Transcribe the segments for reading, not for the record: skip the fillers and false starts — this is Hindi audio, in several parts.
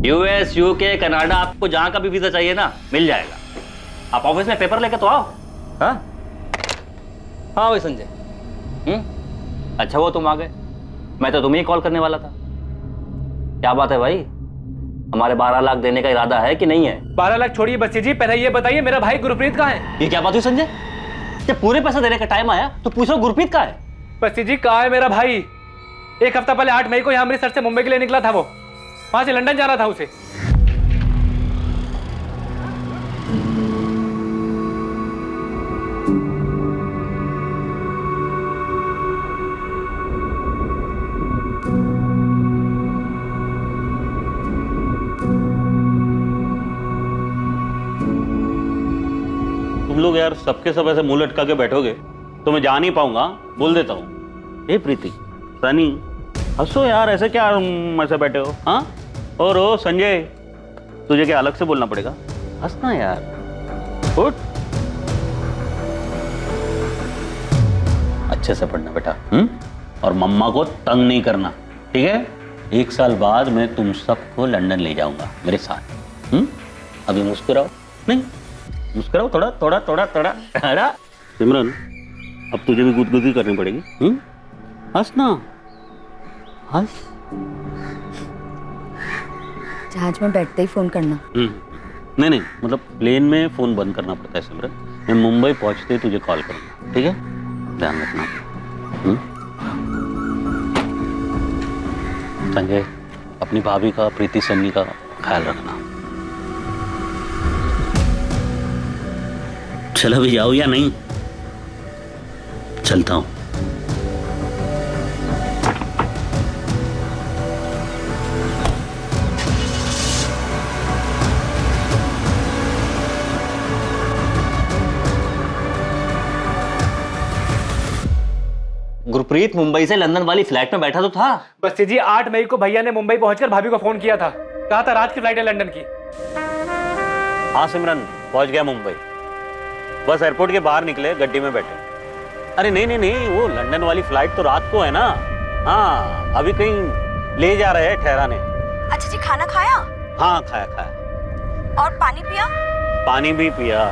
यूएस, यूके, कनाडा, आपको जहां का भी वीजा चाहिए ना मिल जाएगा। आप ऑफिस में पेपर लेके तो आओ। हाँ हाँ भाई संजय। अच्छा वो तुम आ गए, मैं तो तुम्हें ही कॉल करने वाला था। क्या बात है भाई, हमारे 12 लाख देने का इरादा है कि नहीं है? 12 लाख छोड़िए बस्सी जी, पहले ये बताइए मेरा भाई गुरप्रीत कहाँ है? ये क्या बात हुई संजय, जब पूरे पैसा देने का टाइम आया तो पूछो गुरप्रीत कहाँ है? बस्सी जी कहाँ है मेरा भाई? एक हफ्ता पहले 8 मई को यहाँ अमृतसर से मुंबई के लिए निकला था, वो वहां से लंदन जाना था उसे। तुम लोग यार सबके सब ऐसे मुंह लटका के बैठोगे तो मैं जा नहीं पाऊंगा, बोल देता हूँ। ए प्रीति, सनी, हंसो यार, ऐसे क्या ऐसे बैठे हो? हाँ, और ओ संजय, तुझे क्या अलग से बोलना पड़ेगा? हंसना यार, उठ। अच्छे से पढ़ना बेटा, और मम्मा को तंग नहीं करना, ठीक है? 1 साल बाद मैं तुम सबको लंदन ले जाऊंगा मेरे साथ। अभी मुस्कुराओ, नहीं मुस्कुराओ, थोड़ा थोड़ा थोड़ा थोड़ा थोड़ा। सिमरन, अब तुझे भी गुदगुदी करनी पड़ेगी। हंसना, हंस। जहाज में बैठते ही फोन करना। नहीं नहीं, मतलब प्लेन में फोन बंद करना पड़ता है सिमरन। मैं मुंबई पहुंचते ही तुझे कॉल करूंगा, ठीक है? ध्यान रखना। संजय, अपनी भाभी का, प्रीति सन्नी का ख्याल रखना। चलो भी जाओ या नहीं? चलता हूं। गुरप्रीत मुंबई से लंदन वाली फ्लाइट में बैठा तो था। बस्सी जी 8 मई को भैया ने मुंबई पहुंचकर भाभी को फोन किया था, कहा था रात की फ्लाइट है लंदन की। हाँ सिमरन, पहुंच गया मुंबई। बस एयरपोर्ट के बाहर निकले, गड्डी में बैठे। अरे नहीं नहीं नहीं, वो लंदन वाली फ्लाइट तो रात को है ना। हाँ, अभी कहीं ले जा रहे हैं ठहराने। अच्छा जी, खाना खाया? हाँ खाया खाया। और पानी पिया? पानी भी पिया।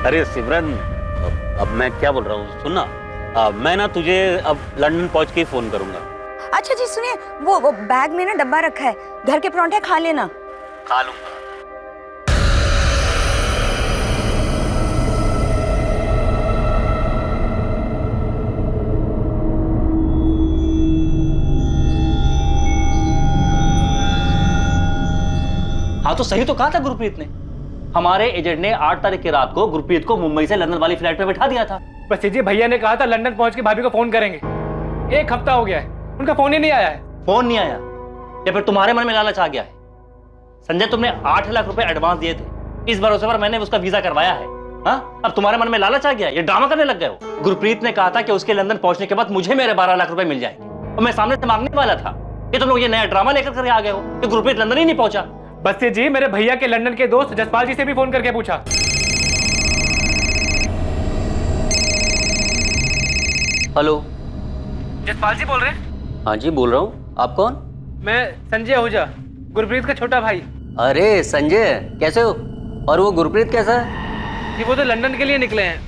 अरे सिमरन, अब मैं क्या बोल रहा हूँ, सुन ना, मैं ना तुझे अब लंदन पहुंच के ही फोन करूंगा। अच्छा जी सुनिए, वो बैग में ना डब्बा रखा है, घर के परांठे खा लेना। खा लूंगा। हाँ तो सही तो कहा था गुरप्रीत ने। हमारे एजेंट ने 8 तारीख की रात को गुरप्रीत को मुंबई से लंदन वाली फ्लाइट पे बैठा दिया था। बस्सी जी भैया ने कहा था लंदन पहुंच के भाभी को फोन करेंगे। 1 हफ्ता हो गया है, उनका फोन ही नहीं आया है। फोन नहीं आया या फिर तुम्हारे मन में लालच आ गया है? संजय, तुमने 8 लाख रुपए एडवांस दिए थे, इस भरोसे पर मैंने उसका वीजा करवाया है। हाँ, अब तुम्हारे मन में लालच आ गया, ये ड्रामा करने लग गए हो। गुरप्रीत ने कहा था कि उसके लंदन पहुंचने के बाद मुझे मेरे 12 लाख रुपए मिल जाएंगे, और मैं सामने से मांगने वाला था कि तुम लोग ये नया ड्रामा लेकर कर आ गए हो कि गुरप्रीत लंदन ही नहीं पहुंचा। बस्सी जी, मेरे भैया के लंदन के दोस्त जसपाल जी से भी फोन करके पूछा। हेलो, जसपाल जी बोल रहे हैं? हाँ जी बोल रहा हूँ, आप कौन? मैं संजय आहूजा, गुरप्रीत का छोटा भाई। अरे संजय, कैसे हो? और वो गुरप्रीत कैसा है? जी वो तो लंदन के लिए निकले हैं,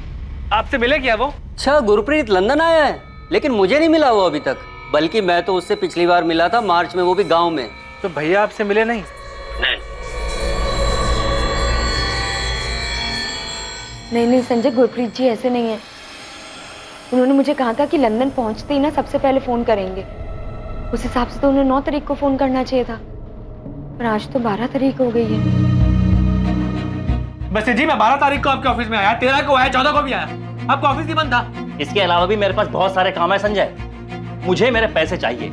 आपसे मिले क्या वो? अच्छा, गुरप्रीत लंदन आया है, लेकिन मुझे नहीं मिला वो अभी तक। बल्कि मैं तो उससे पिछली बार मिला था मार्च में, वो भी गाँव में। तो भैया आपसे मिले नहीं? नहीं संजय, गुरप्रीत जी ऐसे नहीं है। उन्होंने मुझे कहा था कि लंदन पहुंचते ही ना सबसे पहले फोन करेंगे। उस हिसाब से तो उन्हें 9 तारीख को फोन करना चाहिए था, पर आज तो 12 तारीख हो गई है। बस जी मैं 12 तारीख को आपके ऑफिस में आया, 13 को आया, 14 को भी आया, आपका ऑफिस ही बंद था। इसके अलावा भी मेरे पास बहुत सारे काम है संजय, मुझे मेरे पैसे चाहिए।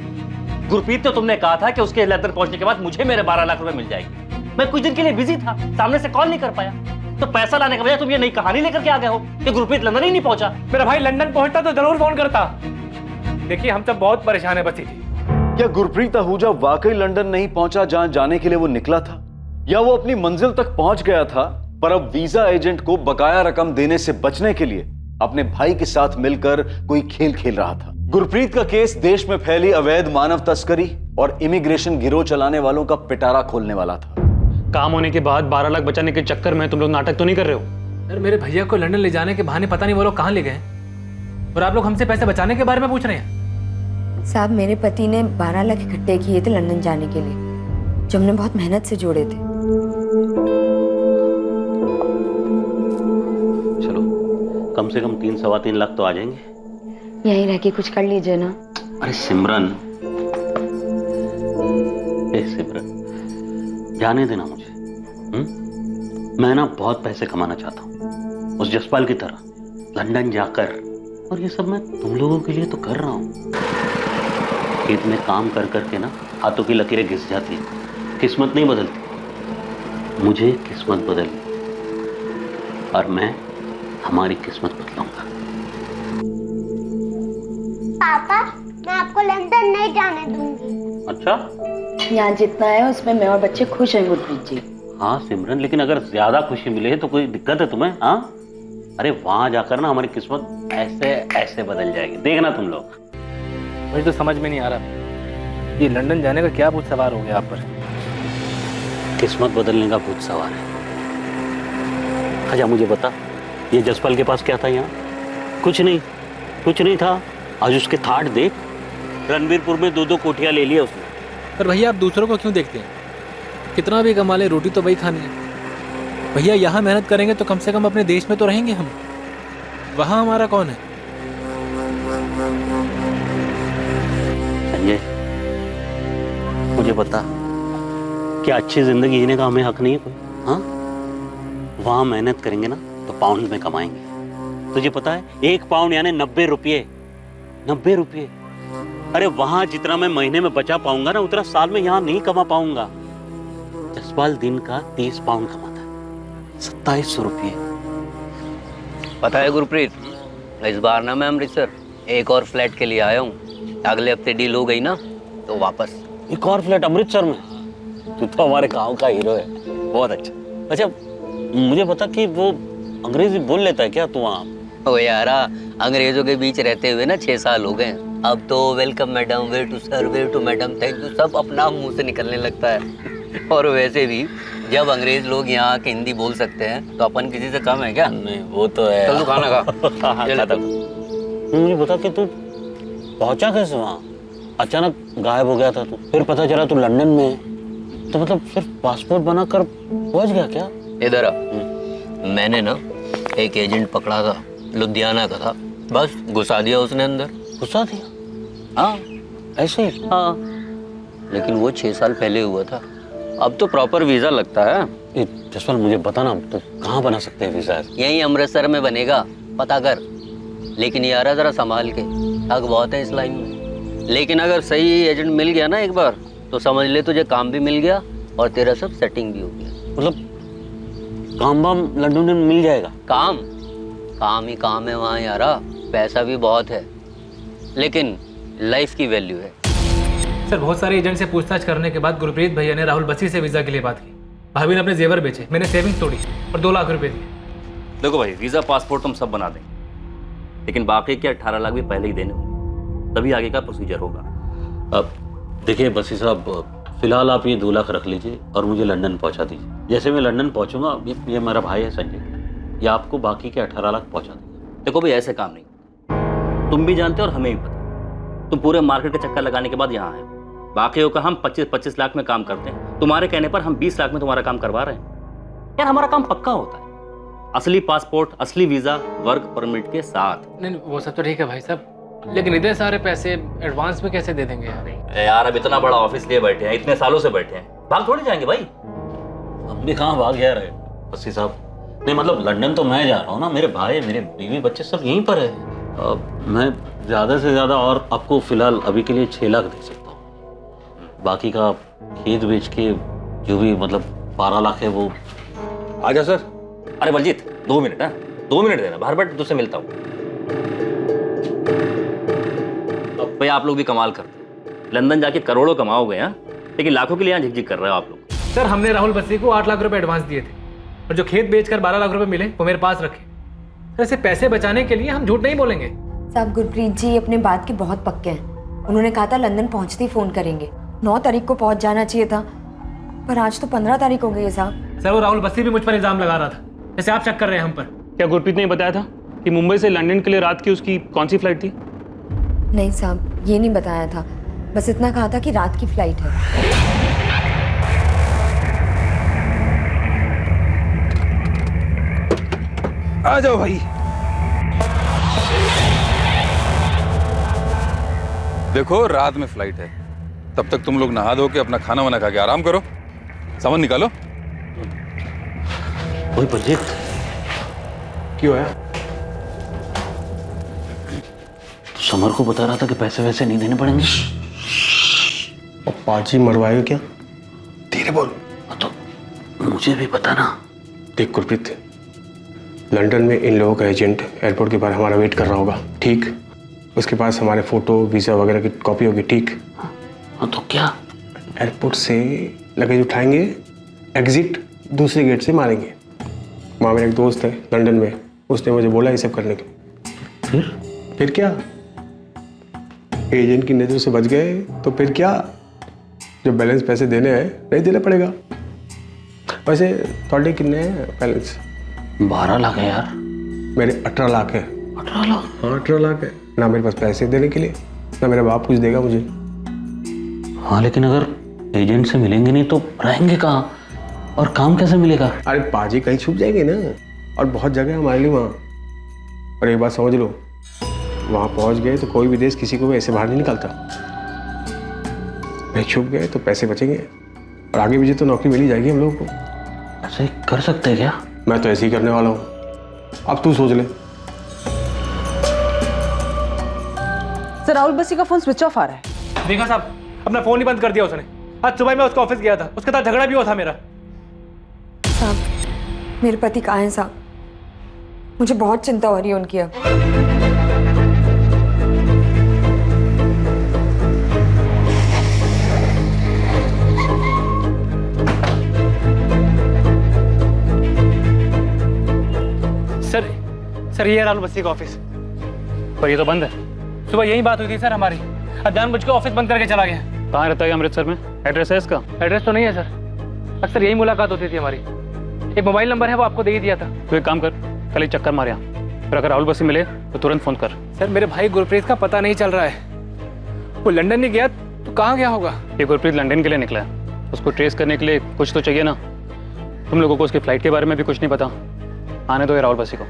गुरप्रीत तो तुमने कहा था कि उसके लंदन पहुंचने के बाद मुझे मेरे 12 लाख रुपए मिल जाएंगे। मैं कुछ दिन के लिए बिजी था, सामने से कॉल नहीं कर पाया, तो पैसा लाने के बजाय तुम ये नई कहानी लेकर के आ गए हो कि गुरप्रीत लंदन ही नहीं पहुंचा। मेरा भाई लंदन पहुंचता तो जरूर फोन करता। देखिए हम सब बहुत परेशान है बस्सी जी। क्या गुरप्रीत आहूजा वाकई लंदन नहीं पहुंचा जहां जाने के लिए वो निकला था, या वो अपनी मंजिल तक पहुंच गया था पर अब वीजा एजेंट को बकाया रकम देने से बचने के लिए अपने भाई के साथ मिलकर कोई खेल खेल रहा था? गुरप्रीत का केस देश में फैली अवैध मानव तस्करी, और इमिग्रेशन गिरोह चलाने वालों का पिटारा खोलने वाला था। काम होने के बाद 12 लाख बचाने के चक्कर में तुम लोग नाटक तो नहीं कर रहे हो? यार मेरे भैया को लंदन ले जाने के बहाने पता नहीं वो लोग कहाँ ले गए और आप लोग हमसे पैसे बचाने के बारे में पूछ रहे हैं। साहब, मेरे पति ने 12 लाख इकट्ठे किए थे लंदन जाने के लिए, जो हमने बहुत मेहनत से जोड़े थे। चलो कम से कम 3-3.25 लाख तो आ जाएंगे। यहीं रह के कुछ कर लीजिए ना। अरे सिमरन, सिमरन जाने देना मुझे। मैं ना बहुत पैसे कमाना चाहता हूँ उस जसपाल की तरह, लंदन जाकर। और ये सब मैं तुम लोगों के लिए तो कर रहा हूँ। खेत में काम कर करके ना हाथों की लकीरें घिस जाती है, किस्मत नहीं बदलती। मुझे किस्मत बदलनी और मैं हमारी किस्मत बदलूंगा। पापा, मैं आपको लंदन नहीं जाने दूंगी। अच्छा, यहाँ जितना है उसमें मैं और बच्चे खुश हैं गुरप्रीत जी। हाँ सिमरन, लेकिन अगर ज्यादा खुशी मिले तो कोई दिक्कत है तुम्हें? हाँ, अरे वहां जाकर ना हमारी किस्मत ऐसे ऐसे बदल जाएगी, देखना तुम लोग। मुझे तो समझ में नहीं आ रहा ये लंदन जाने का क्या भूत सवार हो गया आप पर। किस्मत बदलने का भूत सवार है। अच्छा मुझे बता, ये जसपाल के पास क्या था यहाँ? कुछ नहीं था। आज उसके थाट देख, रणबीरपुर में 2-2 कोठियां ले लिया उसने। पर भैया आप दूसरों को क्यों देखते हैं? कितना भी कमा ले, रोटी तो वही खानी है। भैया यहाँ मेहनत करेंगे तो कम से कम अपने देश में तो रहेंगे हम। वहाँ हमारा कौन है? संजय मुझे बता, क्या अच्छी जिंदगी जीने का हमें हक नहीं है कोई? हाँ, वहां मेहनत करेंगे ना तो पाउंड में कमाएंगे। तुझे पता है 1 पाउंड यानी 90 रुपये। 90 रुपये। अरे वहां जितना मैं महीने में बचा पाऊंगा ना उतना साल में यहाँ नहीं कमा पाऊंगा। जसपाल दिन का 30 पाउंड कमाता है, 2700 रुपये। पता है गुरप्रीत, इस बार ना मैं अमृतसर एक और फ्लैट के लिए आया हूँ। अगले हफ्ते डील हो गई ना तो वापस। एक और फ्लैट अमृतसर में? तू तो हमारे गांव का हीरो है, बहुत अच्छा। अच्छा मुझे बता कि वो अंग्रेजी बोल लेता है क्या तू वहाँ? ओ यारा, अंग्रेजों के बीच रहते हुए ना 6 साल हो गए। अब तो welcome madam, way to sir, way to madam, thank you सब अपना मुंह से निकलने लगता है। और वैसे भी जब अंग्रेज लोग यहाँ के हिंदी बोल सकते हैं तो अपन किसी से कम है क्या? नहीं वो तो है। चल तू खाना खा। मुझे बता कि तू पहुंचा कैसे वहाँ? अचानक गायब हो गया था तू, फिर पता चला तू लंदन में है। तो मतलब सिर्फ पासपोर्ट बनाकर पहुंच गया क्या? इधर आ। मैंने ना एक एजेंट पकड़ा था, लुधियाना का था, बस घुसा दिया उसने अंदर। घुसा दिया? हाँ ऐसे ही? हाँ, लेकिन वो 6 साल पहले हुआ था। अब तो प्रॉपर वीजा लगता है। ये जसपाल मुझे बता ना, तो कहाँ बना सकते हैं वीजा? यहीं अमृतसर में बनेगा, पता कर। लेकिन यार जरा संभाल के, ठग बहुत है इस लाइन में। लेकिन अगर सही एजेंट मिल गया ना एक बार तो समझ ले तुझे काम भी मिल गया और तेरा सब सेटिंग भी हो गया। मतलब काम वाम लंदन में मिल जाएगा? काम ही काम है वहाँ यारा। पैसा भी बहुत है लेकिन लाइफ की वैल्यू है। सर बहुत सारे एजेंट से पूछताछ करने के बाद गुरप्रीत भैया ने राहुल बसी से वीजा के लिए बात की। भाभी ने अपने जेवर बेचे, मैंने सेविंग्स तोड़ी और 2 लाख रुपए दिए। देखो भाई, वीजा पासपोर्ट हम सब बना देंगे, लेकिन बाकी के 18 लाख भी पहले ही देने होंगे, तभी आगे का प्रोसीजर होगा। अब देखिए बसी साहब, फिलहाल आप ये 2 लाख रख लीजिए और मुझे लंदन पहुंचा दीजिए। जैसे मैं लंदन पहुंचूंगा, ये मेरा भाई है संजय, ये आपको बाकी के 18 लाख पहुंचा देंगे। देखो भाई, ऐसे काम नहीं, तुम भी जानते हो और हमें भी पता। तुम पूरे मार्केट का चक्कर लगाने के बाद यहाँ आए, बाकियों का हम 25-25 लाख में काम करते हैं। तुम्हारे कहने पर हम 20 लाख में तुम्हारा काम करवा रहे हैं। यार हमारा काम पक्का होता है, असली पासपोर्ट, असली वीजा, वर्क परमिट के साथ। नहीं वो सब तो ठीक है भाई साहब, लेकिन इतने सारे पैसे एडवांस में कैसे दे देंगे यार? यार अब इतना बड़ा ऑफिस लिए बैठे हैं, इतने सालों से बैठे हैं, भाग थोड़ी जाएंगे भाई। हम भी कहाँ भाग जा रहे बसी साहब? नहीं मतलब लंदन तो मैं जा रहा हूँ ना, मेरे भाई, मेरे बीवी, बच्चे सब यहीं पर है। मैं ज़्यादा से ज़्यादा और आपको फिलहाल अभी के लिए 6 लाख दे सकता हूँ। बाकी का खेत बेच के जो भी मतलब 12 लाख है वो। आजा सर। अरे बलजीत 2 मिनट है, 2 मिनट देना, बाहर बैठ तुझसे मिलता हूँ। अब भाई आप लोग भी कमाल करते हैं, लंदन जाके करोड़ों कमाओगे हैं, लेकिन लाखों के लिए यहाँ झिकझिक कर रहे हो आप लोग। सर हमने राहुल बसी को 8 लाख रुपए एडवांस दिए थे और जो खेत बेचकर 12 लाख रुपए मिले वो मेरे पास रखे। सर ऐसे पैसे बचाने के लिए हम झूठ नहीं बोलेंगे। साहब गुरप्रीत जी अपने बात के बहुत पक्के हैं। उन्होंने कहा था लंदन पहुंचते ही फोन करेंगे 9 तारीख को पहुंच जाना चाहिए था, पर आज तो 15 तारीख हो गई है साहब। सर वो राहुल बस्सी भी मुझ पर इल्जाम लगा रहा था, जैसे आप शक कर रहे हैं हम पर। क्या गुरप्रीत ने बताया था कि मुंबई से लंदन के लिए रात की उसकी कौन सी फ्लाइट थी? नहीं साहब, ये नहीं बताया था, बस इतना कहा था कि रात की फ्लाइट है। आ जाओ भाई। देखो रात में फ्लाइट है, तब तक तुम लोग नहा धो के अपना खाना वाना खा के आराम करो। सामान निकालो। वही बलजीत, क्यों है? समर को बता रहा था कि पैसे वैसे नहीं देने पड़ेंगे। और पाजी मरवाएगा क्या? धीरे बोल। तो मुझे भी पता ना। देख गुरप्रीत, लंदन में इन लोगों का एजेंट एयरपोर्ट के बाहर हमारा वेट कर रहा होगा, ठीक? उसके पास हमारे फोटो वीज़ा वगैरह की कॉपी होगी, ठीक? हाँ तो क्या? एयरपोर्ट से लगेज उठाएंगे, एग्जिट दूसरे गेट से मारेंगे। वहाँ मेरा एक दोस्त है लंदन में, उसने मुझे बोला ये सब करने को। फिर क्या? एजेंट की नज़र से बच गए तो फिर क्या? जो बैलेंस पैसे देने हैं नहीं देना पड़ेगा। वैसे थोड़े कितने हैं बैलेंस? 12 लाख है यार। मेरे 18 लाख है। 18 लाख? हाँ 18 लाख है। ना मेरे पास पैसे देने के लिए, ना मेरा बाप कुछ देगा मुझे। हाँ लेकिन अगर एजेंट से मिलेंगे नहीं तो रहेंगे कहाँ और काम कैसे मिलेगा? अरे पाजी कहीं छुप जाएंगे ना, और बहुत जगह है हमारे लिए वहाँ। और एक बात समझ लो, वहाँ पहुँच गए तो कोई भी देश किसी को भी ऐसे बाहर नहीं निकालता। नहीं छुप गए तो पैसे बचेंगे, और आगे भी तो नौकरी मिल ही जाएगी हम लोगों को। ऐसे कर सकते हैं क्या? मैं तो ऐसे ही करने वाला हूँ, अब तू सोच ले। सर राहुल बस्सी का फोन स्विच ऑफ आ रहा है। देखा साहब, अपना फोन ही बंद कर दिया उसने। आज सुबह मैं उसका ऑफिस गया था, उसके साथ झगड़ा भी हुआ था मेरा। साहब मेरे पति कहाँ हैं साहब? मुझे बहुत चिंता हो रही है उनकी अब। सर ये राहुल बस्सी का ऑफिस, पर ये तो बंद है। सुबह यही बात हुई थी सर हमारी, अब जानबूझ के ऑफिस बंद करके चला गया। कहाँ रहता है अमृतसर में? एड्रेस है इसका? एड्रेस तो नहीं है सर, अक्सर यही मुलाकात होती थी हमारी। एक मोबाइल नंबर है, वो आपको दे ही दिया था। तो एक काम कर, कल एक चक्कर मार यहाँ, फिर अगर राहुल बस्सी मिले तो तुरंत फोन कर। सर मेरे भाई गुरप्रीत का पता नहीं चल रहा है, वो लंदन नहीं गया तो कहाँ गया होगा? ये गुरप्रीत लंदन के लिए निकला है, उसको ट्रेस करने के लिए कुछ तो चाहिए ना। तुम लोगों को उसकी फ्लाइट के बारे में भी कुछ नहीं पता। आने दो ये राहुल बस्सी को,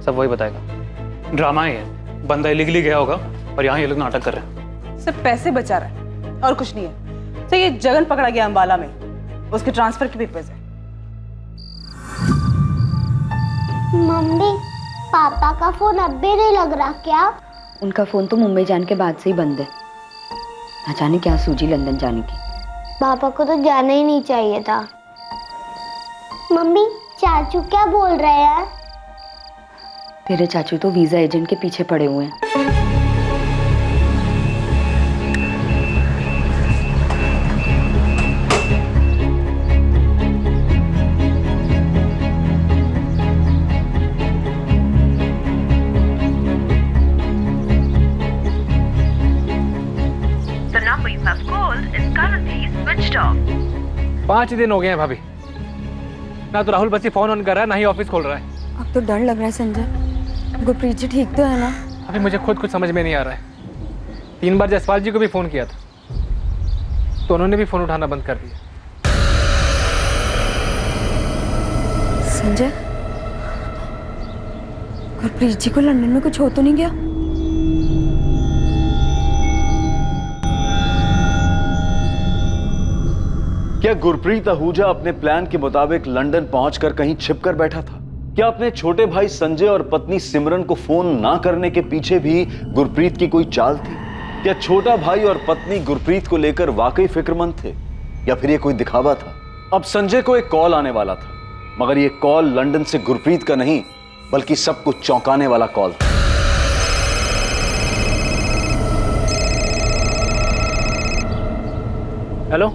सब वही बताएगा। ड्रामा है, बंदा इलीगली गया होगा और यहाँ ये लोग नाटक कर रहे हैं। सर पैसे बचा रहा है और कुछ नहीं है। सर ये जगन पकड़ा गया अंबाला में, उसके ट्रांसफर के पेपर्स है। मम्मी पापा का फोन अब भी नहीं लग रहा क्या? उनका फोन तो मुंबई जाने के बाद से ही बंद है। ना जाने क्या सूझी लंदन जाने की। पापा को तो जाना ही नहीं चाहिए था। मम्मी चाचू क्या बोल रहे हैं? तेरे चाचू तो वीजा एजेंट के पीछे पड़े हुए हैं। The number you have called is currently switched off. 5 दिन हो गए हैं भाभी, ना तो राहुल बस्सी फोन ऑन कर रहा है, ना ही ऑफिस खोल रहा है। अब तो डर लग रहा है संजय। गुरप्रीत जी ठीक तो है ना? अभी मुझे खुद कुछ समझ में नहीं आ रहा है। 3 बार जसपाल जी को भी फोन किया था तो उन्होंने भी फोन उठाना बंद कर दिया। संजय, गुरप्रीत जी को लंदन में कुछ हो तो नहीं गया? क्या गुरप्रीत आहूजा अपने प्लान के मुताबिक लंदन पहुंचकर कहीं छिपकर बैठा था? क्या अपने छोटे भाई संजय और पत्नी सिमरन को फोन ना करने के पीछे भी गुरप्रीत की कोई चाल थी? क्या छोटा भाई और पत्नी गुरप्रीत को लेकर वाकई फिक्रमंद थे, या फिर ये कोई दिखावा था? अब संजय को एक कॉल आने वाला था, मगर ये कॉल लंदन से गुरप्रीत का नहीं बल्कि सबको चौंकाने वाला कॉल था। हेलो,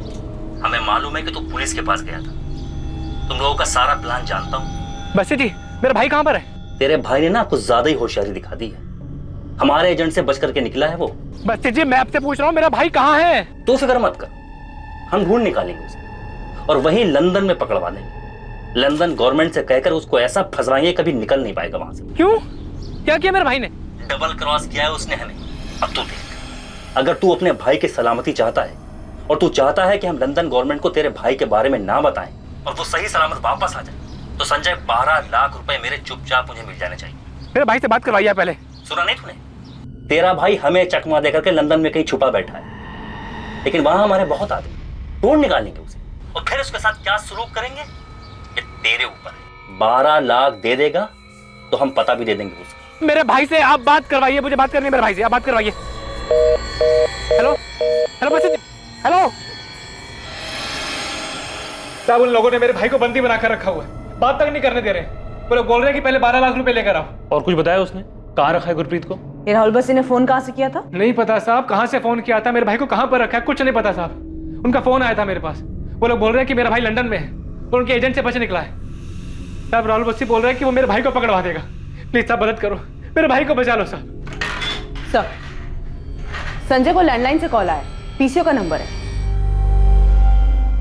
हमें मालूम है कि तू पुलिस के पास गया था। तुम लोगों का सारा प्लान जानता हूं। बस्सी जी, मेरा भाई कहाँ पर है? तेरे भाई ने ना कुछ ज्यादा ही होशियारी दिखा दी है। हमारे एजेंट से बच करके निकला है वो। बस्सी जी मैं आपसे पूछ रहा हूँ, मेरा भाई कहाँ है? तू फिक्र मत कर, हम ढूंढ निकालेंगे उसे और वहीं लंदन में पकड़वा देंगे। लंदन गवर्नमेंट से कहकर उसको ऐसा फंसवाएंगे कभी निकल नहीं पाएगा वहां से। क्यों? क्या किया मेरे भाई ने? डबल क्रॉस किया है उसने हमें। अब तू देख, अगर तू अपने भाई की सलामती चाहता है और तू चाहता है कि हम लंदन गवर्नमेंट को तेरे भाई के बारे में ना बताएं और वो सही सलामत वापस आ जाए, तो संजय 12 लाख रुपए मेरे चुपचाप मुझे मिल जाने चाहिए। मेरे भाई से बात करवाइए पहले। सुना नहीं तूने? तेरा भाई हमें चकमा देकर के लंदन में कहीं छुपा बैठा है, लेकिन वहां हमारे बहुत आदमी ढूंढ निकालेंगे उसे और फिर उसके साथ क्या सलूक करेंगे ये तेरे ऊपर है। 12 लाख दे देगा तो हम पता भी दे देंगे उसका। मेरे भाई से आप बात करवाइए, मुझे बात करनी है मेरे भाई से, आप बात करवाइए। हेलो हेलो बस, हेलो साहब, उन लोगों ने मेरे भाई को बंदी बनाकर रखा हुआ है, बात तक नहीं करने दे रहे। वो लोग बोल रहे हैं कि पहले 12 लाख रुपए लेकर आओ। और कुछ बताया उसने? कहाँ रखा है गुरप्रीत को? ये राहुल बसी ने फोन कहाँ से किया था? नहीं पता साहब, कहाँ से फोन किया था, मेरे भाई को कहाँ पर रखा है, कुछ नहीं पता साहब। उनका फोन आया था मेरे पास, वो लोग बोल रहे हैं कि मेरा भाई लंदन में है और उनके एजेंट से बच निकला है। साहब राहुल बस्सी बोल रहे हैं कि वो मेरे भाई को पकड़वा देगा। प्लीज साहब मदद करो, मेरे भाई को बचा लो साहब। सर, संजय को लैंडलाइन से कॉल आया, पीसीओ का नंबर है।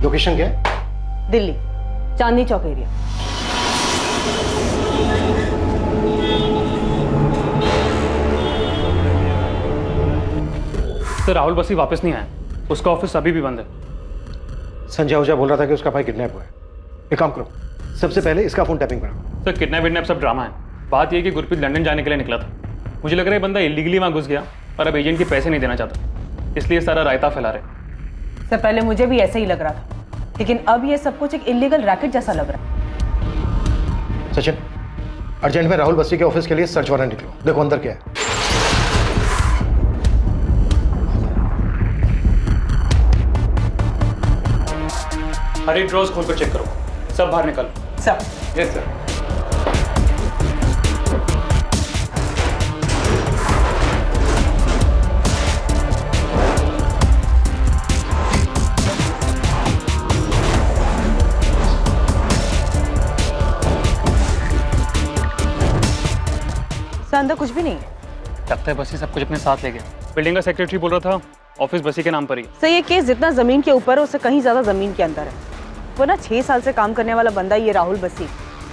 लोकेशन क्या है? दिल्ली, चांदनी चौक एरिया। सर राहुल बसी वापस नहीं आया, उसका ऑफिस अभी भी बंद है। संजय आहूजा बोल रहा था कि उसका भाई किडनैप हुआ है। एक काम करो, सबसे पहले इसका फोन टैपिंग कराओ। सर किडनैप विडनैप सब ड्रामा है। बात यह कि गुरप्रीत लंदन जाने के लिए निकला था। मुझे लग रहा है बंदा इलीगली वहाँ घुस गया और अब एजेंट के पैसे नहीं देना चाहता, इसलिए सारा रायता फैला रहे। सर पहले मुझे भी ऐसा ही लग रहा था, लेकिन अब ये सब कुछ एक इलीगल रैकेट जैसा लग रहा है। सचिन, अर्जेंट में राहुल बस्सी के ऑफिस के लिए सर्च वारंट निकलो, देखो अंदर क्या है। हर एक ड्रॉज खोल कर चेक करो, सब बाहर निकालो। सर। Yes sir. अंदर कुछ भी नहीं है। लगता है बसी सब कुछ अपने साथ ले गया। बिल्डिंग का सेक्रेटरी बोल रहा था ऑफिस बसी के नाम पर ही। सर ये केस जितना जमीन के ऊपर है उससे कहीं ज्यादा जमीन के अंदर है। वो ना 6 साल से काम करने वाला बंदा ये राहुल बसी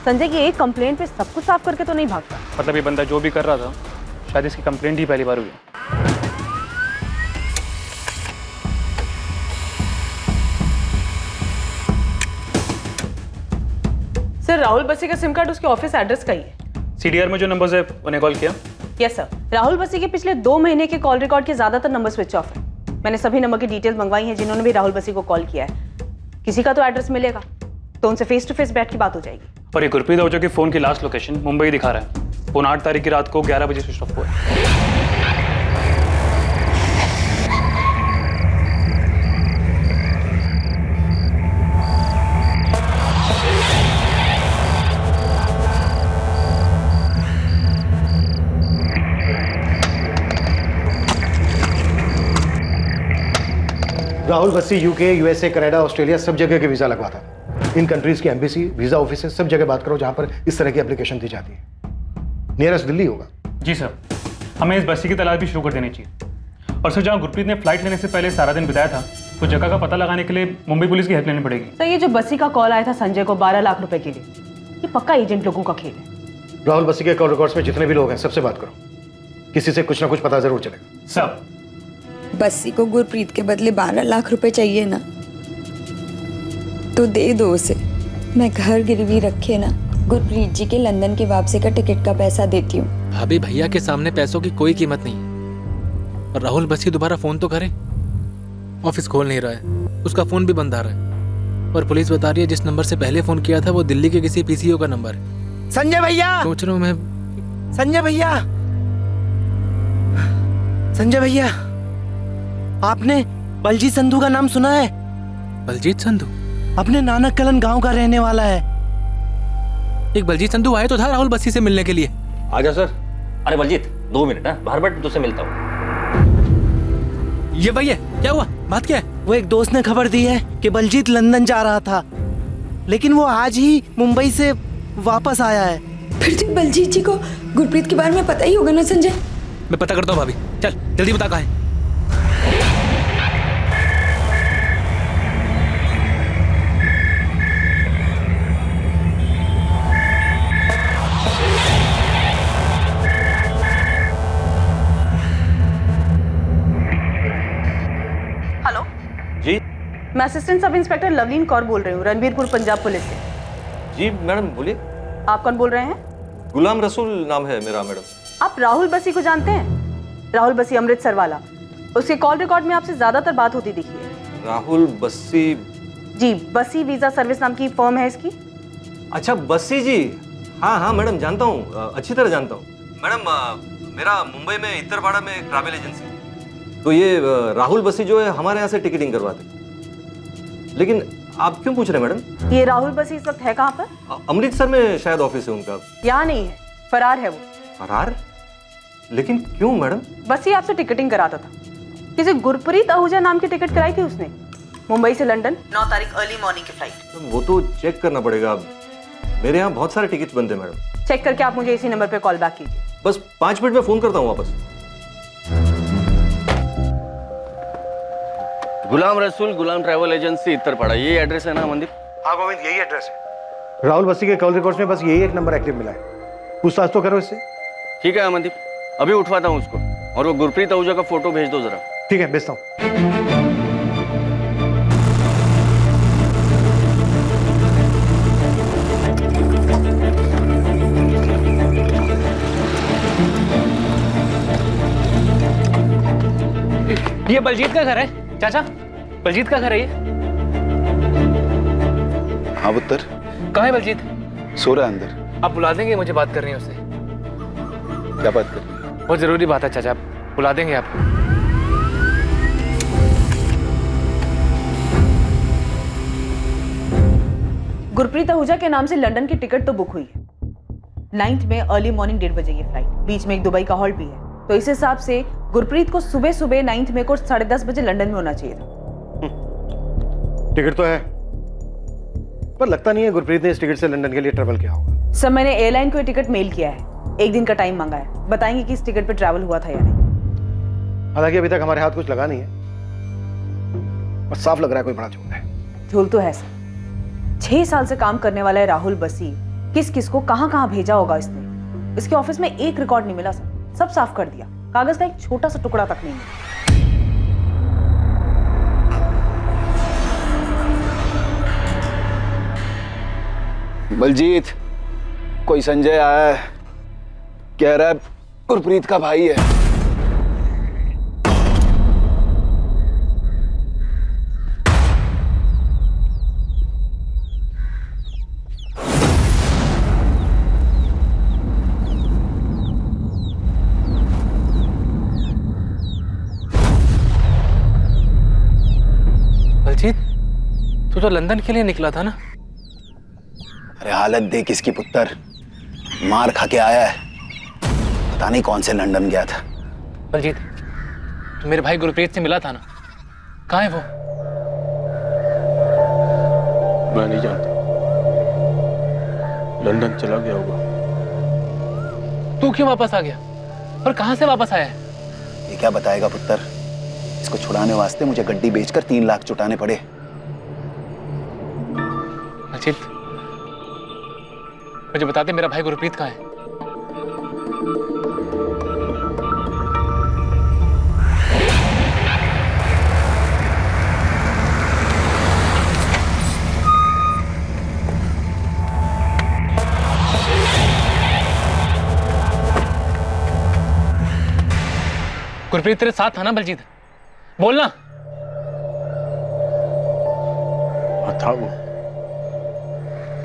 संजय की एक कंप्लेंट पे सब कुछ साफ करके तो नहीं भागता। मतलब ये बंदा जो भी कर रहा था शायद इसकी कंप्लेंट ही पहली बार हुई। सर राहुल बसी का सिम कार्ड उसके ऑफिस एड्रेस का ही है। सीडीआर में जो नंबर्स है उन्हें कॉल किया? Yes sir. राहुल बसी के पिछले 2 महीने के कॉल रिकॉर्ड के ज्यादातर नंबर स्विच ऑफ है। मैंने सभी नंबर की डिटेल्स मंगवाई हैं जिन्होंने भी राहुल बसी को कॉल किया है। किसी का तो एड्रेस मिलेगा तो उनसे फेस टू फेस बैठ की बात हो जाएगी। और ये गुरप्रीत आहूजा के फोन की लास्ट लोकेशन मुंबई दिखा रहा है। फोन 8 तारीख की रात को 11 बजे स्विच ऑफ हुआ है। Rahul Bassi UK, USA, Canada, Australia सब जगह के वीजा लगवाता है। इन कंट्रीज की एम्बेसी, वीजा ऑफिस सब जगह बात करो जहां पर इस तरह की एप्लीकेशन दी जाती है। नियरेस्ट दिल्ली होगा। जी सर, हमें इस बसी की तलाश भी शुरू कर देनी चाहिए। और सर जहाँ गुरप्रीत ने फ्लाइट लेने से पहले सारा दिन बिताया था तो जगह का पता लगाने के लिए मुंबई पुलिस की हेल्प लेनी पड़ेगी। सर ये जो बसी का कॉल आया था संजय को 12 लाख रुपए के लिए, ये पक्का एजेंट लोगों का खेल है। राहुल बस्सी के कॉल रिकॉर्ड्स में जितने भी लोग हैं सबसे बात करो, किसी से कुछ ना कुछ पता जरूर चलेगा। सर बस्सी को गुरप्रीत के बदले 12 लाख रुपए चाहिए ना, तो दे दो उसे। मैं घर गिरवी रखे ना गुरप्रीत जी के लंदन की वापसी का टिकट का पैसा देती हूँ। भाभी भैया के सामने पैसों की कोई कीमत नहीं है। और राहुल बस्सी दोबारा फोन तो करे, ऑफिस खोल नहीं रहा है, उसका फोन भी बंद आ रहा है। और पुलिस बता रही है जिस नंबर से पहले फोन किया था वो दिल्ली के किसी पीसीओ का नंबर है। संजय भैया, सोच रहा हूँ मैं। संजय भैया, संजय भैया, आपने बलजीत संधू का नाम सुना है? बलजीत संधू अपने नानक कलन गांव का रहने वाला है। एक बलजीत संधू आया तो था राहुल बस्सी से मिलने के लिए। आजा सर। अरे बलजीत 2 मिनट ना, बाहर बैठ, तुझसे मिलता हूँ। ये भैया क्या हुआ, बात क्या है? वो एक दोस्त ने खबर दी है कि बलजीत लंदन जा रहा था, लेकिन वो आज ही मुंबई से वापस आया है। फिर तो बलजीत जी को गुरप्रीत के बारे में पता ही होगा ना संजय। मैं पता करता हूँ भाभी, चल जल्दी बता कहाँ है। जी मैं assistant sub inspector Lovleen Kaur बोल रही हूँ, रणबीरपुर पंजाब पुलिस से। जी मैडम बोलिए। आप कौन बोल रहे हैं? गुलाम रसूल नाम है मेरा मैडम। आप राहुल बसी को जानते हैं? राहुल बसी अमृतसर वाला, उसके कॉल रिकॉर्ड में आपसे ज्यादातर बात होती दिखी है। राहुल बस्सी? जी, बसी वीजा सर्विस नाम की फर्म है इसकी। अच्छा बस्सी जी, हाँ हाँ मैडम जानता हूँ, अच्छी तरह जानता हूँ मैडम। मेरा मुंबई में इत्तरवाड़ा में एक ट्रैवल एजेंसी, तो ये राहुल बस्सी जो है हमारे यहाँ से टिकटिंग करवाते। लेकिन आप क्यों पूछ रहे हैं मैडम? ये राहुल बसी इस वक्त है कहाँ पर? अमृतसर में शायद ऑफिस है उनका। यहाँ नहीं है, फरार है वो। फरार? लेकिन क्यों मैडम? बसी आपसे टिकटिंग कराता था। किसी गुरप्रीत आहूजा नाम की टिकट कराई थी उसने, मुंबई से लंदन 9 तारीख अर्ली मॉर्निंग की फ्लाइट। वो तो चेक करना पड़ेगा। अब मेरे यहाँ बहुत सारे टिकट्स बनते हैं मैडम। चेक करके आप मुझे इसी नंबर पे कॉल बैक कीजिए। बस 5 मिनट में फोन करता हूँ वापस। गुलाम रसूल, गुलाम ट्रैवल एजेंसी इत्तरपाड़ा, ये एड्रेस है ना अमनदीप? हाँ गोविंद, यही एड्रेस है। राहुल बस्सी के कॉल रिकॉर्ड्स में बस यही एक नंबर एक्टिव मिला है, पूछताछ तो करो इससे। ठीक है अमनदीप, अभी उठवाता हूँ उसको, और वो गुरप्रीत आहूजा का फोटो भेज दो जरा। ठीक है, भेजता हूँ। ये बलजीत का घर है चाचा, बलजीत का घर है ये। हाँ पुत्र। कहाँ है बलजीत? सो रहा है अंदर। आप बुला देंगे, मुझे बात करनी है उससे। क्या बात कर? बहुत जरूरी बात है चाचा, आप बुला देंगे आपको। गुरप्रीत आहूजा के नाम से लंदन की टिकट तो बुक हुई है। 9th में अर्ली मॉर्निंग 1:30 बजे की फ्लाइट, बीच में एक दुबई का हॉल्ट भी है। तो इस हिसाब से गुरप्रीत को सुबह सुबह 9th में को 10:30 बजे लंदन में होना चाहिए था। टिकट तो है, पर लगता नहीं है गुरप्रीत ने इस टिकट से लंदन के लिए ट्रैवल किया होगा। सर, मैंने एयरलाइन को ये टिकट मेल किया है, 1 दिन का टाइम मांगा है, बताएंगे कि इस टिकट पे ट्रैवल हुआ था या नहीं। हालांकि अभी तक हमारे हाथ कुछ लगा नहीं है, पर साफ लग रहा है कोई बड़ा झूठ है। झूल तो है सर। 6 साल से काम करने वाला है राहुल बसी, किस किस को कहां कहां भेजा होगा इसने। इसके ऑफिस में एक रिकॉर्ड नहीं मिला सर, सब साफ कर दिया, कागज का एक छोटा सा टुकड़ा तक नहीं मिला। बलजीत, कोई संजय आया है, कह रहा है गुरप्रीत का भाई है। बलजीत, तू तो लंदन के लिए निकला था ना? अरे हालत देख इसकी पुत्र, मार खा के आया है, पता नहीं कौन से लंदन गया था। बलजीत, तो मेरे भाई गुरप्रीत से मिला था ना, कहाँ है वो? मैं नहीं जानता, लंदन चला गया होगा। तू क्यों वापस आ गया और कहाँ से वापस आया है? ये क्या बताएगा पुत्र, इसको छुड़ाने वास्ते मुझे गड्डी बेचकर 3 लाख चुटाने पड़े। बलजीत, मुझे बता दे मेरा भाई गुरप्रीत कहाँ है? गुरप्रीत तेरे साथ था ना बलजीत? बोलना। था वो,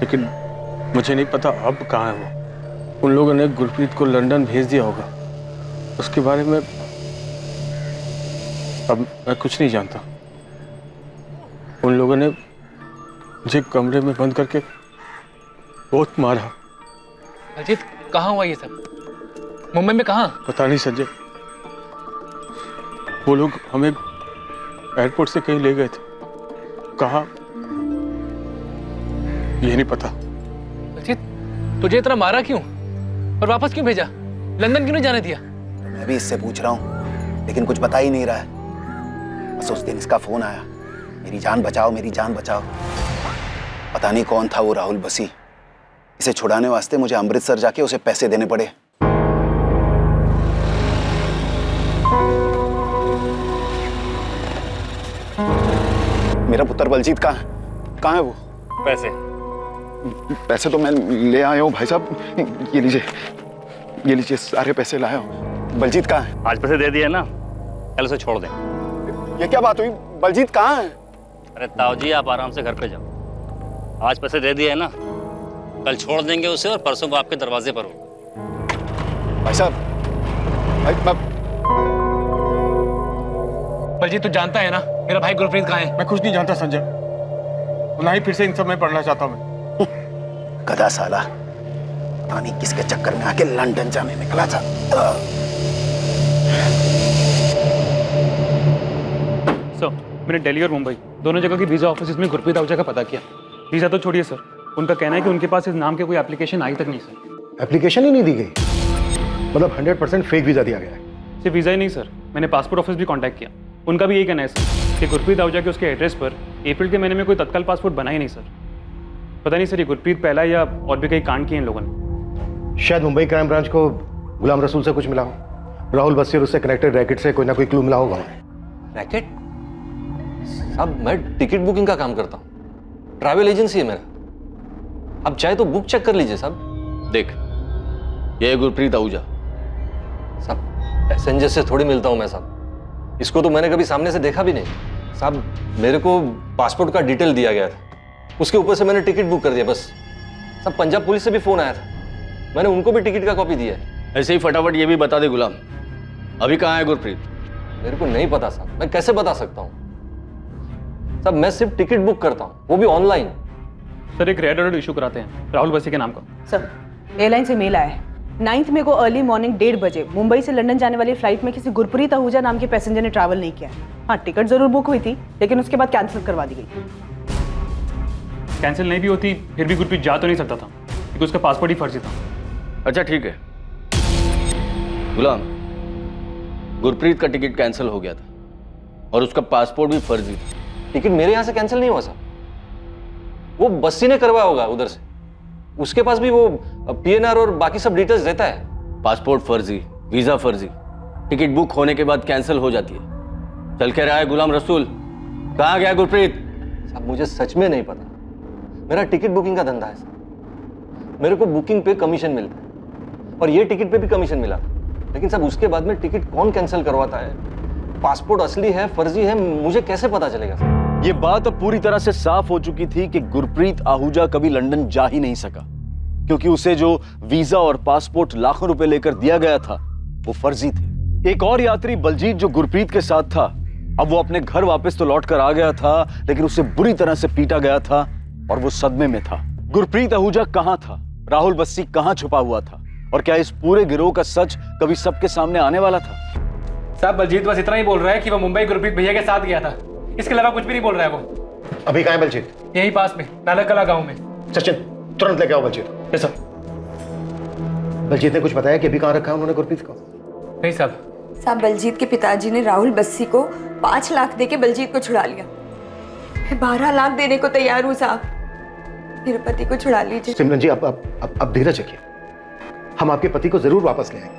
लेकिन मुझे नहीं पता अब कहाँ है वो। उन लोगों ने गुरप्रीत को लंदन भेज दिया होगा, उसके बारे में अब मैं कुछ नहीं जानता। उन लोगों ने मुझे कमरे में बंद करके बहुत मारा। बलजीत, कहाँ हुआ ये सब? मुंबई में कहाँ? पता नहीं संजय, वो लोग हमें एयरपोर्ट से कहीं ले गए थे, कहाँ ये नहीं पता। बलजीत, तुझे इतना मारा क्यों और वापस क्यों भेजा? लंदन क्यों नहीं जाने दिया? मैं भी इससे पूछ रहा हूँ, लेकिन कुछ बता ही नहीं रहा है। बस उस दिन इसका फोन आया, मेरी जान बचाओ, मेरी जान बचाओ। पता नहीं कौन था वो राहुल बसी, इसे छुड़ाने वास्ते मुझे अमृतसर जाके उसे पैसे देने पड़े। मेरा पुत्र बलजीत कहाँ है? कहाँ है वो? पैसे पैसे तो मैं ले आया हूँ भाई साहब, ये लीजिए सारे पैसे लाया हूँ। बलजीत कहाँ है? आज पैसे दे दिए ना, कल उसे छोड़ दें। ये क्या बात हुई? बलजीत कहाँ है? अरे ताऊ जी आप आराम से घर पे जाओ, आज पैसे दे दिए ना, कल छोड़ देंगे उसे और परसों को आपके दरवाजे पर हो। भाई साहब, भाई बलजीत तू जानता है ना मेरा भाई गुरप्रीत कहाँ है? मैं कुछ नहीं जानता संजय, ना ही फिर से इन सब में पढ़ना चाहता हूँ मैं। गधा साला, पता नहीं किसके चक्कर में आके लंदन जाने निकला था। सर मैंने दिल्ली और मुंबई दोनों जगह की वीज़ा ऑफिस में गुरप्रीत आहूजा का पता किया। वीज़ा तो छोड़िए सर, उनका कहना है कि उनके पास इस नाम के कोई एप्लीकेशन आई तक नहीं सर। एप्लीकेशन ही नहीं दी गई, मतलब 100% फेक वीजा दिया गया है। सिर्फ वीज़ा ही नहीं सर, मैंने पासपोर्ट ऑफिस भी कांटेक्ट किया, उनका भी यही कहना है सर कि गुरप्रीत आहूजा के उसके एड्रेस पर अप्रैल के महीने में कोई तत्काल पासपोर्ट बना ही नहीं सर। पता नहीं सर ये गुरप्रीत पहला या और भी कई कांड किए इन लोगों ने। शायद मुंबई क्राइम ब्रांच को गुलाम रसूल से कुछ मिला हो, राहुल बस्सी और उससे कनेक्टेड रैकेट से कोई ना कोई क्लू मिला होगा। रैकेट? साहब मैं टिकट बुकिंग का काम करता हूँ, ट्रैवल एजेंसी है मेरा, आप चाहे तो बुक चेक कर लीजिए साहब। देख, ये है गुरप्रीत आहूजा। साहब पैसेंजर से थोड़ी मिलता हूँ मैं साहब, इसको तो मैंने कभी सामने से देखा भी नहीं साहब। मेरे को पासपोर्ट का डिटेल दिया गया था, उसके ऊपर से मैंने टिकट बुक कर दिया बस। साहब पंजाब पुलिस से भी फोन आया था, मैंने उनको भी टिकट का कॉपी दिया है। ऐसे ही फटाफट ये भी बता दे गुलाम, अभी कहाँ है गुरप्रीत? मेरे को नहीं पता साहब, मैं कैसे बता सकता हूँ साहब, मैं सिर्फ टिकट बुक करता हूँ, वो भी ऑनलाइन। सर एक रेड अलर्ट इशू कराते हैं राहुल बस्सी के नाम का। सर एयरलाइन से मेल आया है, 9 मई को अर्ली मॉर्निंग 1:30 बजे मुंबई से लंदन जाने वाली फ्लाइट में किसी गुरप्रीत आहूजा नाम के पैसेंजर ने ट्रैवल नहीं किया है। हाँ टिकट जरूर बुक हुई थी, लेकिन उसके बाद कैंसिल करवा दी गई। कैंसिल नहीं भी होती फिर भी गुरप्रीत जा तो नहीं सकता था क्योंकि उसका पासपोर्ट ही फर्जी था। अच्छा ठीक है गुलाम, गुरप्रीत का टिकट कैंसिल हो गया था और उसका पासपोर्ट भी फर्जी था। टिकट मेरे यहाँ से कैंसिल नहीं हुआ साहब, वो बस्सी ने करवाया होगा उधर से, उसके पास भी वो PNR और बाकी सब डिटेल्स रहता है। पासपोर्ट फर्जी, वीजा फर्जी, टिकट बुक होने के बाद कैंसिल हो जाती है। चल के रहा है गुलाम रसूल, कहाँ गया गुरप्रीत? साहब मुझे सच में नहीं पता, मेरा टिकट बुकिंग का धंधा है साहब, मेरे को बुकिंग पे कमीशन मिलता है और ये टिकट पे भी कमीशन मिला, लेकिन साहब उसके बाद में टिकट कौन कैंसिल करवाता है, पासपोर्ट असली है फर्जी है, मुझे कैसे पता चलेगा साहब? ये बात अब पूरी तरह से साफ हो चुकी थी कि गुरप्रीत आहूजा कभी लंदन जा ही नहीं सका, क्योंकि उसे जो वीजा और पासपोर्ट लाखों रुपए लेकर दिया गया था वो फर्जी थे। एक और यात्री बलजीत जो गुरप्रीत के साथ था, अब वो अपने घर वापस तो लौट कर आ गया था, लेकिन उसे बुरी तरह से पीटा गया था और वो सदमे में था। गुरप्रीत आहूजा कहां था, राहुल बस्सी कहां छुपा हुआ था, और क्या इस पूरे गिरोह का सच कभी सबके सामने आने वाला था? साहब बलजीत बस इतना ही बोल रहा है कि वो मुंबई गुरप्रीत भैया के साथ गया था, इसके अलावा कुछ भी नहीं बोल रहा है वो। अभी कहाँ है बलजीत? यही पास में नालकला गांव में। सचिन तुरंत लेके आओ बलजीत। Yes sir. बलजीत ने कुछ बताया कि अभी कहाँ रखा है उन्होंने गुरप्रीत को? नहीं साहब। साहब बलजीत के पिताजी ने राहुल बस्सी को 5 लाख देके बलजीत को छुड़ा लिया। मैं 12 लाख देने को तैयार हूँ साहब, मेरे पति को छुड़ा लीजिए। सिमरन जी आप धीरज रखिए, हम आपके पति को जरूर वापस ले आएंगे,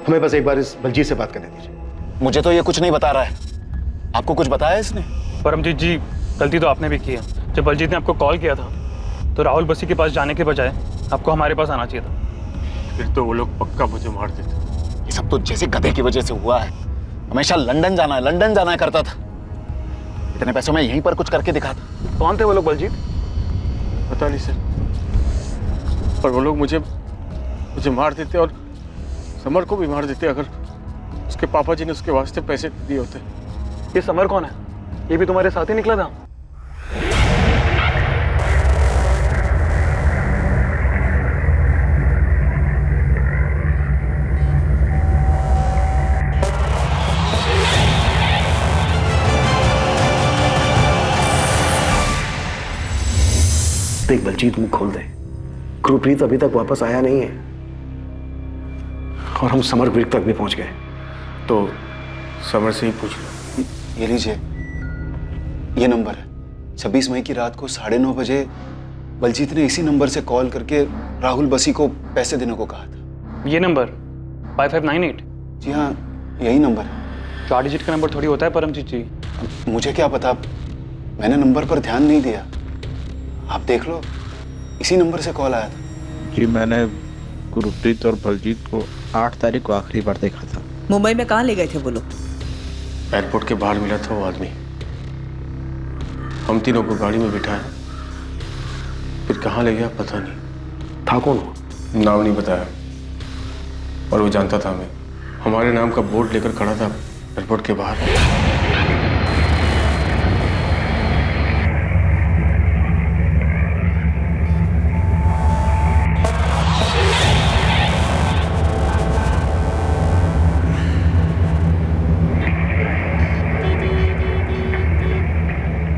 हमें बस एक बार इस बलजीत से बात करने दीजिए। मुझे तो ये कुछ नहीं बता रहा है, आपको कुछ बताया इसने? परमजीत जी गलती तो आपने भी की है, जब बलजीत ने आपको कॉल किया था तो राहुल बस्सी के पास जाने के बजाय आपको हमारे पास आना चाहिए था। फिर तो वो लोग पक्का मुझे मार देते। ये सब तो जैसे गधे की वजह से हुआ है, हमेशा लंदन जाना है करता था, इतने पैसों में यहीं पर कुछ करके दिखाता। कौन थे वो लोग बलजीत? पता नहीं सर, पर वो लोग मुझे मार देते और समर को भी मार देते अगर उसके पापा जी ने उसके वास्ते पैसे दिए होते। ये समर कौन है? ये भी तुम्हारे साथ ही निकला था? देख बलजीत मुंह खोल दे, गुरप्रीत अभी तक वापस आया नहीं है और हम समर ब्रिक तक भी पहुंच गए। तो समर से ही पूछ लो। ये लीजिए, ये नंबर है। 26 मई की रात को 9:30 बजे बलजीत ने इसी नंबर से कॉल करके राहुल बस्सी को पैसे देने को कहा था। ये नंबर 5598? जी हाँ, यही नंबर है। 4 डिजिट का नंबर थोड़ी होता है परमजीत जी। मुझे क्या पता, मैंने नंबर पर ध्यान नहीं दिया। आप देख लो, इसी नंबर से कॉल आया था। जी मैंने गुरप्रीत और बलजीत को 8 तारीख को आखिरी बार देखा था। मुंबई में कहाँ ले गए थे वो लोग? एयरपोर्ट के बाहर मिला था वो आदमी। हम तीनों को गाड़ी में बिठाया, फिर कहाँ ले गया पता नहीं। था कौन वो? नाम नहीं बताया, और वो जानता था हमें। हमारे नाम का बोर्ड लेकर खड़ा था एयरपोर्ट के बाहर।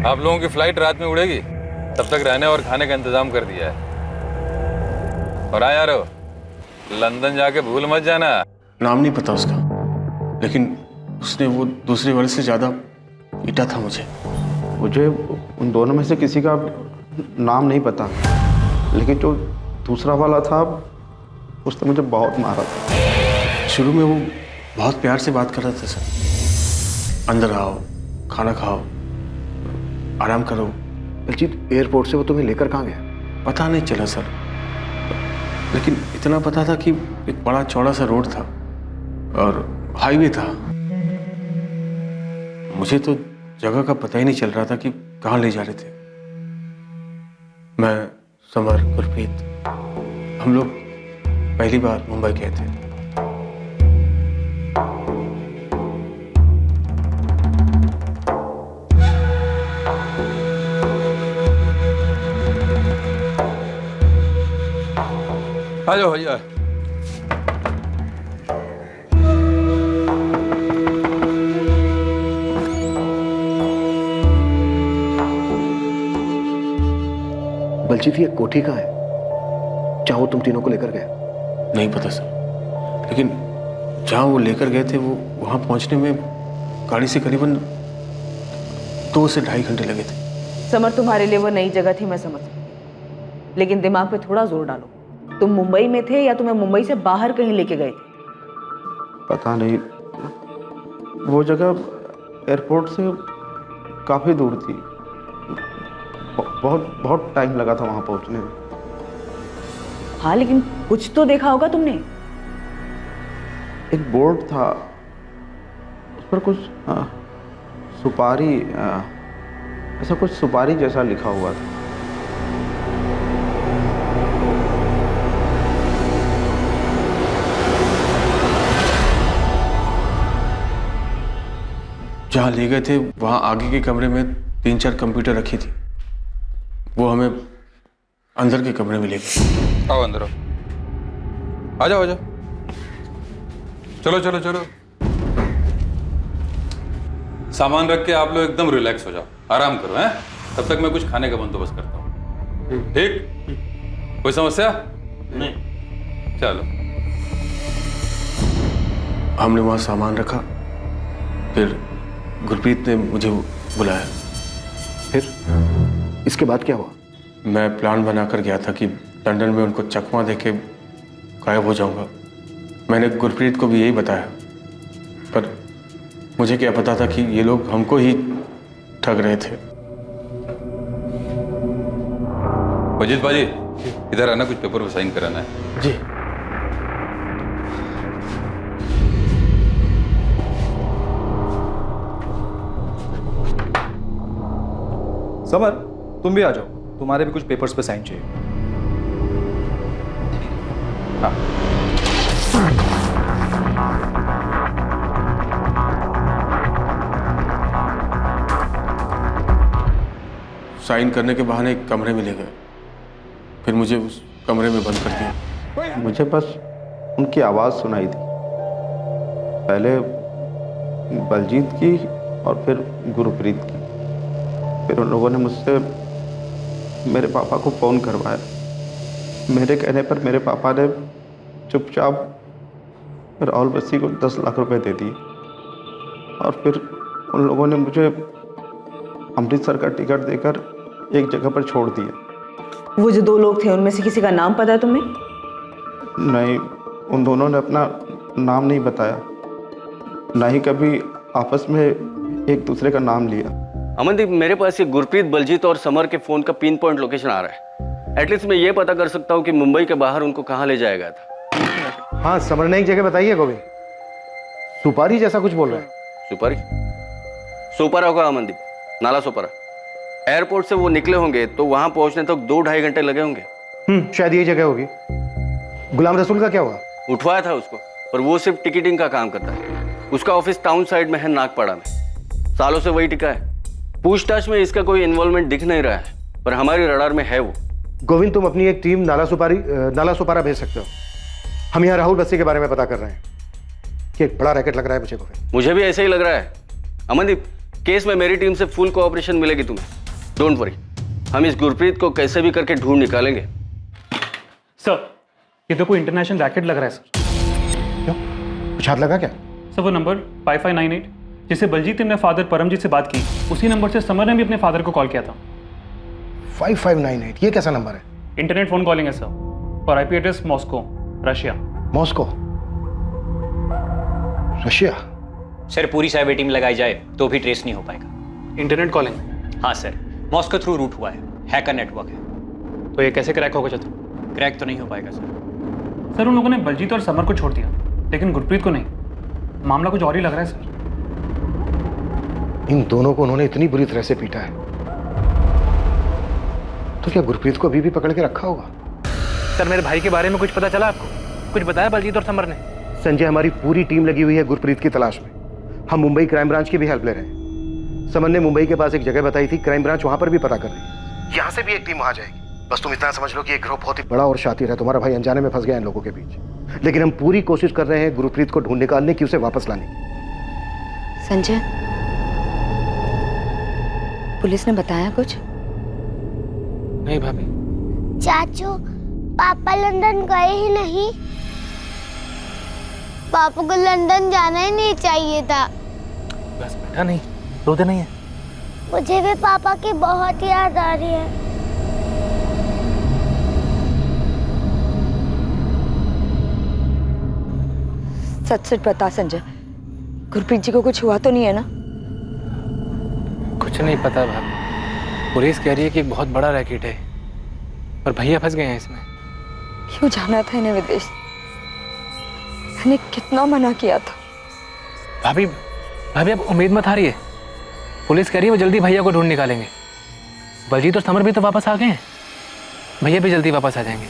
आप लोगों की फ्लाइट रात में उड़ेगी, तब तक रहने और खाने का इंतजाम कर दिया है। और हाँ यारो, लंदन जाके भूल मत जाना। नाम नहीं पता उसका, लेकिन उसने वो दूसरे वर्ष से ज्यादा पीटा था मुझे। मुझे उन दोनों में से किसी का नाम नहीं पता, लेकिन जो दूसरा वाला था उसने मुझे बहुत मारा था। शुरू में वो बहुत प्यार से बात कर रहा था सर। अंदर आओ, खाना खाओ, आराम करो। बलजीत, एयरपोर्ट से वो तुम्हें लेकर कहाँ गया? पता नहीं चला सर, लेकिन इतना पता था कि एक बड़ा चौड़ा सा रोड था और हाईवे था। मुझे तो जगह का पता ही नहीं चल रहा था कि कहाँ ले जा रहे थे। मैं, समर, गुरप्रीत, हम लोग पहली बार मुंबई गए थे। आ जाओ भैया। बलजीत, ये कोठी कहाँ है जहाँ वो तुम तीनों को लेकर गए? नहीं पता सर, लेकिन जहाँ वो लेकर गए थे वो वहाँ पहुँचने में गाड़ी से करीबन 2 से 2.5 घंटे लगे थे। समर, तुम्हारे लिए वो नई जगह थी, मैं समझ सकती, लेकिन दिमाग पे थोड़ा जोर डालो। तुम मुंबई में थे या तुम्हें मुंबई से बाहर कहीं लेके गए थे? पता नहीं, वो जगह एयरपोर्ट से काफ़ी दूर थी। बहुत बहुत टाइम लगा था वहाँ पहुँचने में। हाँ, लेकिन कुछ तो देखा होगा तुमने। एक बोर्ड था, उस पर कुछ सुपारी, ऐसा कुछ सुपारी जैसा लिखा हुआ था। जहाँ ले गए थे वहाँ आगे के कमरे में 3-4 कंप्यूटर रखी थी। वो हमें अंदर के कमरे में ले गए। आओ अंदर आओ, आ जाओ आ जाओ, चलो चलो चलो। सामान रख के आप लोग एकदम रिलैक्स हो जाओ, आराम करो हैं। तब तक मैं कुछ खाने का बंदोबस्त करता हूँ। ठीक? कोई समस्या नहीं? चलो। हमने वहाँ सामान रखा, फिर गुरप्रीत ने मुझे बुलाया। फिर इसके बाद क्या हुआ? मैं प्लान बनाकर गया था कि लंदन में उनको चकमा देके गायब हो जाऊंगा। मैंने गुरप्रीत को भी यही बताया, पर मुझे क्या पता था कि ये लोग हमको ही ठग रहे थे। अजीत बाजी, इधर आना, कुछ पेपर पर साइन कराना है। जी। समर, तुम भी आ जाओ, तुम्हारे भी कुछ पेपर्स पे साइन चाहिए। हाँ। साइन करने के बहाने एक कमरे में ले गए, फिर मुझे उस कमरे में बंद कर दिया। मुझे बस उनकी आवाज़ सुनाई दी, पहले बलजीत की और फिर गुरप्रीत की। फिर उन लोगों ने मुझसे मेरे पापा को फ़ोन करवाया। मेरे कहने पर मेरे पापा ने चुपचाप राहुल बस्सी को 10 लाख रुपए दे दिए, और फिर उन लोगों ने मुझे अमृतसर का टिकट देकर एक जगह पर छोड़ दिया। वो जो 2 लोग थे उनमें से किसी का नाम पता है तुम्हें? नहीं, उन दोनों ने अपना नाम नहीं बताया, ना ही कभी आपस में एक दूसरे का नाम लिया। अमनदीप, मेरे पास ये गुरप्रीत, बलजीत और समर के फोन का पिन पॉइंट लोकेशन आ रहा है। एटलीस्ट मैं ये पता कर सकता हूँ कि मुंबई के बाहर उनको कहाँ ले जाया गया था। हाँ, समर ने एक जगह बताई है गोविंद, सुपारी जैसा कुछ बोल रहे हैं। सुपारी? सोपारा होगा अमनदीप, नाला सोपारा। एयरपोर्ट से वो निकले होंगे तो वहां पहुंचने तक 2-2.5 घंटे लगे होंगे। शायद यही जगह होगी। गुलाम रसूल का क्या हुआ? उठवाया था उसको, पर वो सिर्फ टिकटिंग का काम करता है। उसका ऑफिस टाउन साइड में है, नागपाड़ा में। सालों से वही टिका है। पूछताछ में इसका कोई इन्वॉल्वमेंट दिख नहीं रहा है, पर हमारी रडार में है वो। गोविंद, तुम अपनी एक टीम नाला सुपारा भेज सकते हो। हम यहाँ राहुल बस्सी के बारे में पता कर रहे हैं कि एक बड़ा रैकेट लग रहा है मुझे। गोविंद, मुझे भी ऐसे ही लग रहा है। अमनदीप, केस में मेरी टीम से फुल कोऑपरेशन मिलेगी तुम्हें। डोंट वरी, हम इस गुरप्रीत को कैसे भी करके ढूंढ निकालेंगे। सर, ये तो कोई इंटरनेशनल रैकेट लग रहा है सर। क्यों, कुछ हाथ लगा क्या? सर, वो नंबर 5598 जिससे बलजीत ने अपने फादर परमजीत से बात की, उसी नंबर से समर ने भी अपने फादर को कॉल किया था। 5598, ये कैसा नंबर है? इंटरनेट फोन कॉलिंग है सर, और IP address Moscow, Russia. Moscow, Russia? Sir, पूरी साइबर टीम लगाई जाए तो भी ट्रेस नहीं हो पाएगा। Internet calling? हाँ सर, मॉस्को थ्रू रूट हुआ है, हैकर नेटवर्क है। तो ये कैसे क्रैक होगा चतुर? क्रैक तो नहीं हो पाएगा सर। सर, उन लोगों ने बलजीत और समर को छोड़ दिया, लेकिन गुरप्रीत को नहीं। मामला कुछ और ही लग रहा है सर। इन दोनों को उन्होंने इतनी बुरी तरह से पीटा है, तो क्या गुरप्रीत को अभी भी पकड़ के रखा होगा? सर, मेरे भाई के बारे में कुछ पता चला आपको? कुछ बताया बलजीत और समर ने? संजय, हमारी पूरी टीम लगी हुई है गुरप्रीत की तलाश में। हम मुंबई क्राइम ब्रांच की भी हेल्प ले रहे हैं। समर ने मुंबई के पास एक जगह बताई थी, क्राइम ब्रांच वहां पर भी पता कर रही है। यहाँ से भी एक टीम वहां जाएगी। बस तुम इतना समझ लो कि एक ग्रुप बहुत ही बड़ा और शातिर है। तुम्हारा भाई अनजाने में फंस गया इन लोगों के बीच, लेकिन हम पूरी कोशिश कर रहे हैं गुरप्रीत को ढूंढ निकालने की, उसे वापस लाने की। संजय, पुलिस ने बताया कुछ? नहीं भाभी। चाचू, पापा लंदन गए ही नहीं। पापा को लंदन जाना ही नहीं चाहिए था। बस बेटा, नहीं रोते नहीं है। मुझे भी पापा की बहुत याद आ रही है। सच सच बता संजय, गुरप्रीत जी को कुछ हुआ तो नहीं है ना? कुछ नहीं पता भाभी। पुलिस कह रही है कि एक बहुत बड़ा रैकेट है और भैया फंस गए हैं इसमें। क्यों जाना था इन्हें विदेश? मैंने कितना मना किया था। भाभी अब उम्मीद मत हारिए। पुलिस कह रही है वो जल्दी भैया को ढूंढ निकालेंगे। बलजीत और समर भी तो वापस आ गए हैं, भैया भी जल्दी वापस आ जाएंगे।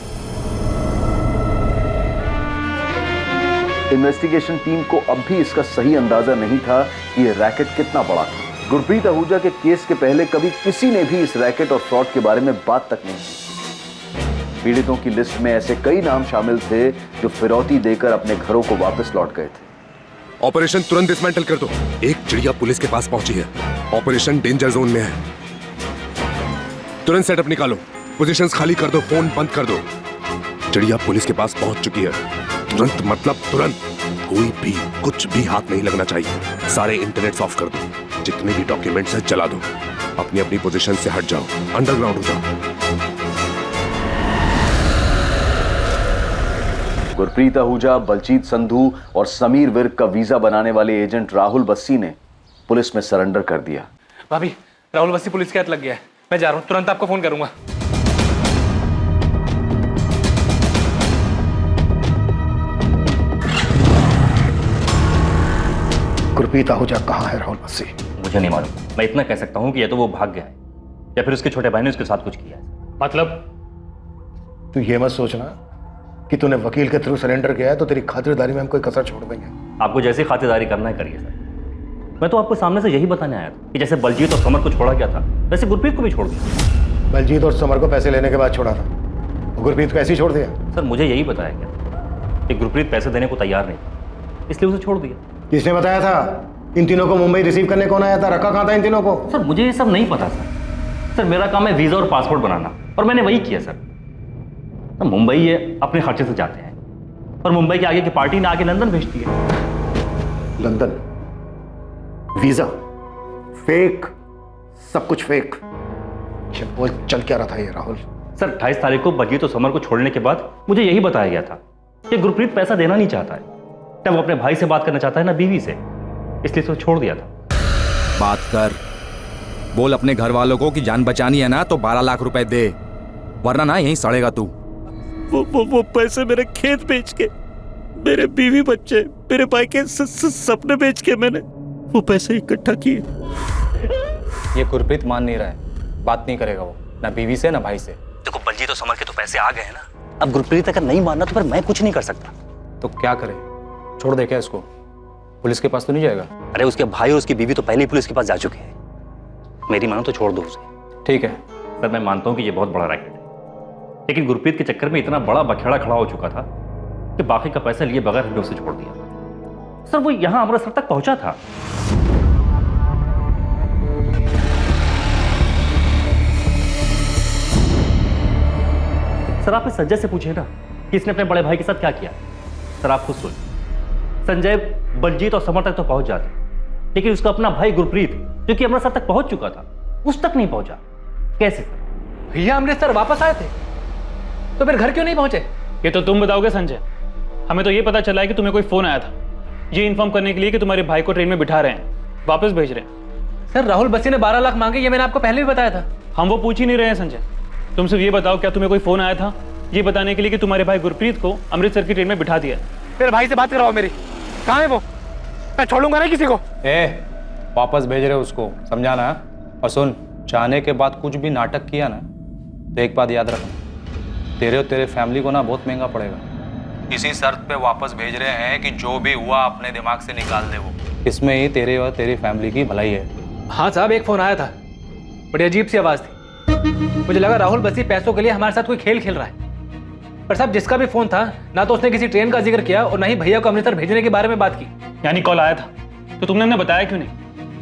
इन्वेस्टिगेशन टीम को अब भी इसका सही अंदाजा नहीं था कि यह रैकेट कितना बड़ा था। गुरप्रीत आहूजा के केस के पहले कभी किसी ने भी इस रैकेट और फ्रॉड के बारे में बात तक नहीं की। पीड़ितों की लिस्ट में ऐसे कई नाम शामिल थे जो फिरौती देकर अपने घरों को वापस लौट गए थे। ऑपरेशन तुरंत डिसमेंटल कर दो। एक चिड़िया पुलिस के पास पहुंची है। ऑपरेशन डेंजर जोन में है। तुरंत सेटअप निकालो, पोजीशंस खाली कर दो, फोन बंद कर दो। चिड़िया पुलिस के पास पहुंच चुकी है। तुरंत मतलब तुरंत। कोई भी कुछ भी हाथ नहीं लगना चाहिए। सारे इंटरनेट ऑफ कर दो। जितने भी डॉक्यूमेंट्स हैं जला दो। अपनी अपनी पोजीशन से हट जाओ, अंडरग्राउंड हो जाओ। गुरप्रीत आहूजा, बलजीत संधू और समीर विर्क का वीजा बनाने वाले एजेंट राहुल बस्सी ने पुलिस में सरेंडर कर दिया। भाभी, राहुल बस्सी पुलिस के हाथ लग गया है। मैं जा रहा हूँ, तुरंत आपको फोन करूंगा। गुरप्रीत आहूजा कहाँ है राहुल बस्सी? मुझे नहीं मालूम। मैं इतना कह सकता हूँ कि या तो वो भाग गया है या फिर उसके छोटे भाई ने उसके साथ कुछ किया है। मतलब? तू ये मत सोचना कि तूने वकील के थ्रू सरेंडर किया है तो तेरी खातिरदारी में हम कोई कसर छोड़ देंगे। आपको जैसी खातिरदारी करना है करिए सर। मैं तो आपको सामने से यही बताने आया था कि जैसे बलजीत और समर को छोड़ा गया था वैसे गुरप्रीत को भी छोड़ दिया। बलजीत और समर को पैसे लेने के बाद छोड़ा था, गुरप्रीत को ऐसे ही छोड़ दिया? सर, मुझे यही बताया गया कि गुरप्रीत पैसे देने को तैयार नहीं था, इसलिए उसे छोड़ दिया। किसने बताया था? इन तीनों को मुंबई रिसीव करने कौन आया था? रखा कहाँ था इन तीनों को? सर, मुझे ये सब नहीं पता सर। मेरा काम है वीजा और पासपोर्ट बनाना, और मैंने वही किया सर। मुंबई ये अपने खर्चे से जाते हैं और मुंबई के आगे की पार्टी ने आके लंदन भेजती है। लंदन? वीजा फेक, सब कुछ फेक। बोल, चल क्या रहा था ये राहुल? सर, 28 तारीख को बलजीत और समर को छोड़ने के बाद मुझे यही बताया गया था कि गुरप्रीत पैसा देना नहीं चाहता है, ना वो अपने भाई से बात करना चाहता है ना बीवी से, इसलिए उसे छोड़ दिया था। बात कर, बोल अपने घर वालों को कि जान बचानी है ना तो 12 लाख रुपए दे, वरना ना यहीं सड़ेगा तू। वो पैसे मेरे खेत बेच के, मेरे बीवी बच्चे, मेरे भाई के सपने बेच के मैंने वो पैसे इकट्ठा किए। ये गुरप्रीत मान नहीं रहा है, बात नहीं करेगा वो, ना बीवी से ना भाई से। देखो बलजीत और समर के तो पैसे आ गए हैं ना, अब गुरप्रीत अगर नहीं मानना तो फिर मैं कुछ नहीं कर सकता। तो क्या करे, छोड़ दे क्या इसको? पुलिस के पास तो नहीं जाएगा? अरे उसके भाई और उसकी बीवी तो पहले ही पुलिस के पास जा चुके हैं, मेरी मानो तो छोड़ दो उसे। ठीक है सर, मैं मानता हूँ कि ये बहुत बड़ा रैकेट है, लेकिन गुरप्रीत के चक्कर में इतना बड़ा बखेड़ा खड़ा हो चुका था कि बाकी का पैसा लिए बगैर हमने उसे छोड़ दिया। सर वो यहां अमृतसर तक पहुंचा था। सर आप इस संजय से पूछे ना कि इसने अपने बड़े भाई के साथ क्या किया। सर आप खुद सोचिए, संजय बलजीत और समर तक तो पहुंच जाते, लेकिन उसका अपना भाई गुरप्रीत जो कि अमृतसर तक पहुंच चुका था उस तक नहीं पहुंचा। कैसे? भैया अमृतसर वापस आए थे तो फिर घर क्यों नहीं पहुंचे? ये तो तुम बताओगे संजय, हमें तो ये पता चला है कि तुम्हें कोई फोन आया था ये इन्फॉर्म करने के लिए कि तुम्हारे भाई को ट्रेन में बिठा रहे हैं, वापस भेज रहे हैं। सर राहुल बस्सी ने 12 लाख मांगे, ये मैंने आपको पहले भी बताया था। हम वो पूछ ही नहीं रहे हैं संजय, तुम सिर्फ ये बताओ क्या तुम्हें कोई फोन आया था ये बताने के लिए कि तुम्हारे भाई गुरप्रीत को अमृतसर की ट्रेन में बिठा दिया? मेरे भाई से बात करवाओ मेरी, कहाँ है वो? मैं छोड़ूंगा नहीं किसी को। वापस भेज रहे उसको, समझाना। और सुन, चाहने के बाद कुछ भी नाटक किया ना तो एक बात याद रखना, तेरे और तेरे फैमिली को ना बहुत महंगा पड़ेगा। इसी शर्त पे वापस भेज रहे हैं कि जो भी हुआ अपने दिमाग से निकाल दे वो, इसमें ही तेरे और तेरी फैमिली की भलाई है। हाँ साहब, एक फोन आया था, बड़ी अजीब सी आवाज थी, मुझे लगा राहुल बस्सी पैसों के लिए हमारे साथ कोई खेल खेल रहा है। पर साहब जिसका भी फोन था ना तो उसने किसी ट्रेन का जिक्र किया और ना ही भैया को अमृतसर भेजने के बारे में बात की। यानी कॉल आया था तो तुमने हमें बताया क्यों नहीं?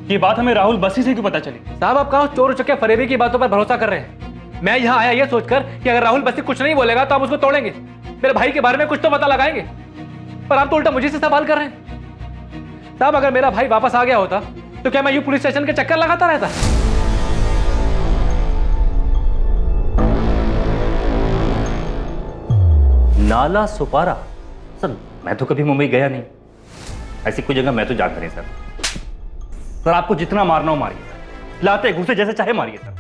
ये बात हमें राहुल बस्सी से क्यों पता चली? साहब आप कहाँ चोर उचक्के फरेबी की बातों पर भरोसा कर रहे हैं? मैं यहाँ आया ये सोचकर कि अगर राहुल बस्सी कुछ नहीं बोलेगा तो आप उसको तोड़ेंगे, मेरे भाई के बारे में कुछ तो पता लगाएंगे, पर आप तो उल्टा मुझे से सवाल कर रहे हैं। साहब अगर मेरा भाई वापस आ गया होता तो क्या मैं यूं पुलिस स्टेशन के चक्कर लगाता रहता? नाला सुपारा? सर मैं तो कभी मुंबई गया नहीं, ऐसी कोई जगह मैं तो जाकर नहीं। सर आपको जितना मारना हो मारिए सर, लाते घुसे जैसे चाहे मारिए सर,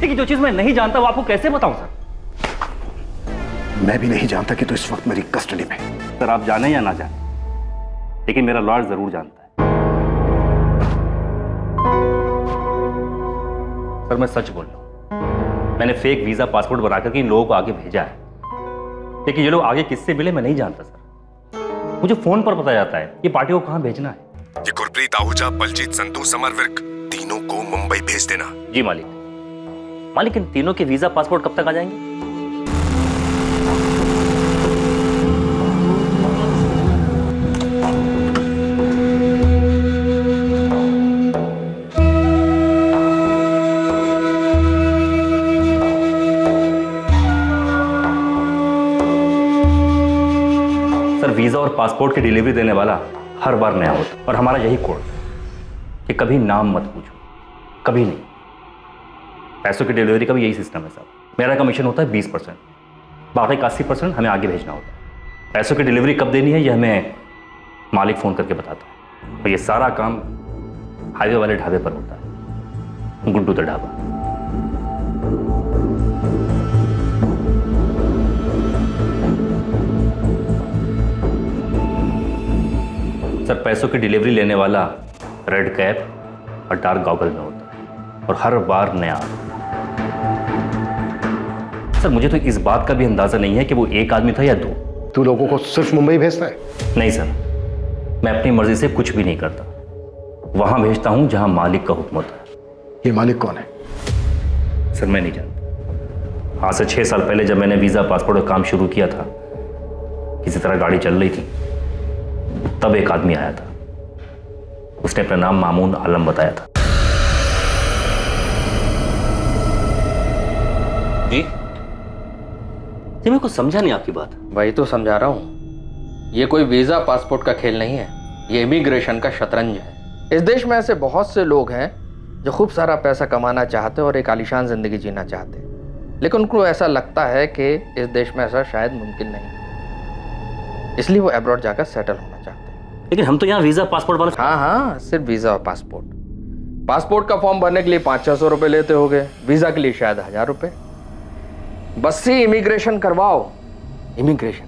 लेकिन जो चीज मैं नहीं जानता वो आपको कैसे बताऊं सर? मैं भी नहीं जानता कि तू इस वक्त मेरी कस्टडी में। सर आप जाने या ना जाने, लेकिन मेरा लॉयर जरूर जानता है। सर मैं सच बोल रहा हूं, मैंने फेक वीजा पासपोर्ट बनाकर के इन लोगों को आगे भेजा है, लेकिन ये लोग आगे किससे मिले मैं नहीं जानता सर। मुझे फोन पर पता जाता है ये पार्टी को कहां भेजना है। ये गुरप्रीत आहूजा, बलजीत संधू, समर विर्क, तीनों को मुंबई भेज देना। जी मालिक। मालिक इन तीनों के वीजा पासपोर्ट कब तक आ जाएंगे? सर वीजा और पासपोर्ट की डिलीवरी देने वाला हर बार नया होता और हमारा यही कोड कि कभी नाम मत पूछो, कभी नहीं। पैसों की डिलीवरी का भी यही सिस्टम है साहब। मेरा कमीशन होता है 20%, बाकी का 80% हमें आगे भेजना होता है। पैसों की डिलीवरी कब देनी है यह हमें मालिक फ़ोन करके बताता है, और ये सारा काम हाईवे वाले ढाबे पर होता है, गुड्डू द ढाबा। सर पैसों की डिलीवरी लेने वाला रेड कैप और डार्क गॉगल में होता है और हर बार नया आता है। सर मुझे तो इस बात का भी अंदाजा नहीं है कि वो एक आदमी था या दो। तू लोगों को सिर्फ मुंबई भेजता है? नहीं सर, मैं अपनी मर्जी से कुछ भी नहीं करता, वहां भेजता हूं जहां मालिक का हुक्म होता है। ये मालिक कौन है? सर मैं नहीं जानता। आज से 6 साल पहले जब मैंने वीजा पासपोर्ट का काम शुरू किया था, किसी तरह गाड़ी चल रही थी, तब एक आदमी आया था, उसने अपना नाम मामून आलम बताया था। जी मेरे को समझा नहीं आपकी बात। वही तो समझा रहा हूँ, ये कोई वीजा पासपोर्ट का खेल नहीं है, ये इमिग्रेशन का शतरंज है। इस देश में ऐसे बहुत से लोग हैं जो खूब सारा पैसा कमाना चाहते और एक आलीशान जिंदगी जीना चाहते, लेकिन उनको ऐसा लगता है कि इस देश में ऐसा शायद मुमकिन नहीं, इसलिए वो अब्रॉड जाकर सेटल होना चाहते हैं। लेकिन हम तो यहाँ वीजा पासपोर्ट वाला। हाँ हाँ, सिर्फ वीजा और पासपोर्ट। पासपोर्ट का फॉर्म भरने के लिए 500-600 रुपए लेते होगे, वीजा के लिए शायद 1000 रुपए। बस्सी इमिग्रेशन करवाओ। इमिग्रेशन,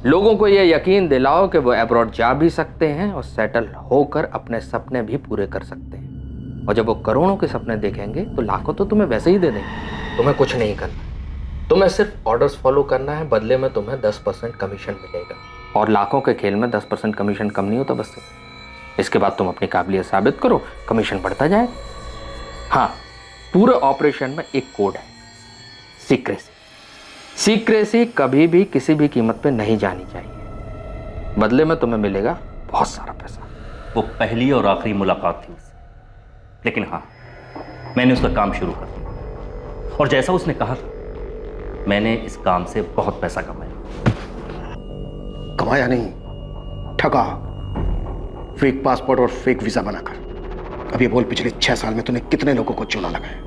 लोगों को यह यकीन दिलाओ कि वो अब्रॉड जा भी सकते हैं और सेटल होकर अपने सपने भी पूरे कर सकते हैं। और जब वो करोड़ों के सपने देखेंगे तो लाखों तो तुम्हें वैसे ही दे देंगे। तुम्हें कुछ नहीं करना, तुम्हें सिर्फ ऑर्डर्स फॉलो करना है, बदले में तुम्हें 10% कमीशन मिलेगा। और लाखों के खेल में 10% कमीशन कम नहीं होता बस। इसके बाद तुम अपनी काबिलियत साबित करो, कमीशन बढ़ता जाए। हाँ, पूरे ऑपरेशन में एक कोड है, सीक्रेसी। सीक्रेसी कभी भी किसी भी कीमत पे नहीं जानी चाहिए, बदले में तुम्हें मिलेगा बहुत सारा पैसा। वो पहली और आखिरी मुलाकात थी उससे, लेकिन हाँ, मैंने उसका काम शुरू कर दिया और जैसा उसने कहा था, मैंने इस काम से बहुत पैसा कमाया। कमाया नहीं, ठगा, फेक पासपोर्ट और फेक वीजा बनाकर। अब ये बोल, पिछले 6 साल में तूने कितने लोगों को चूना लगाया?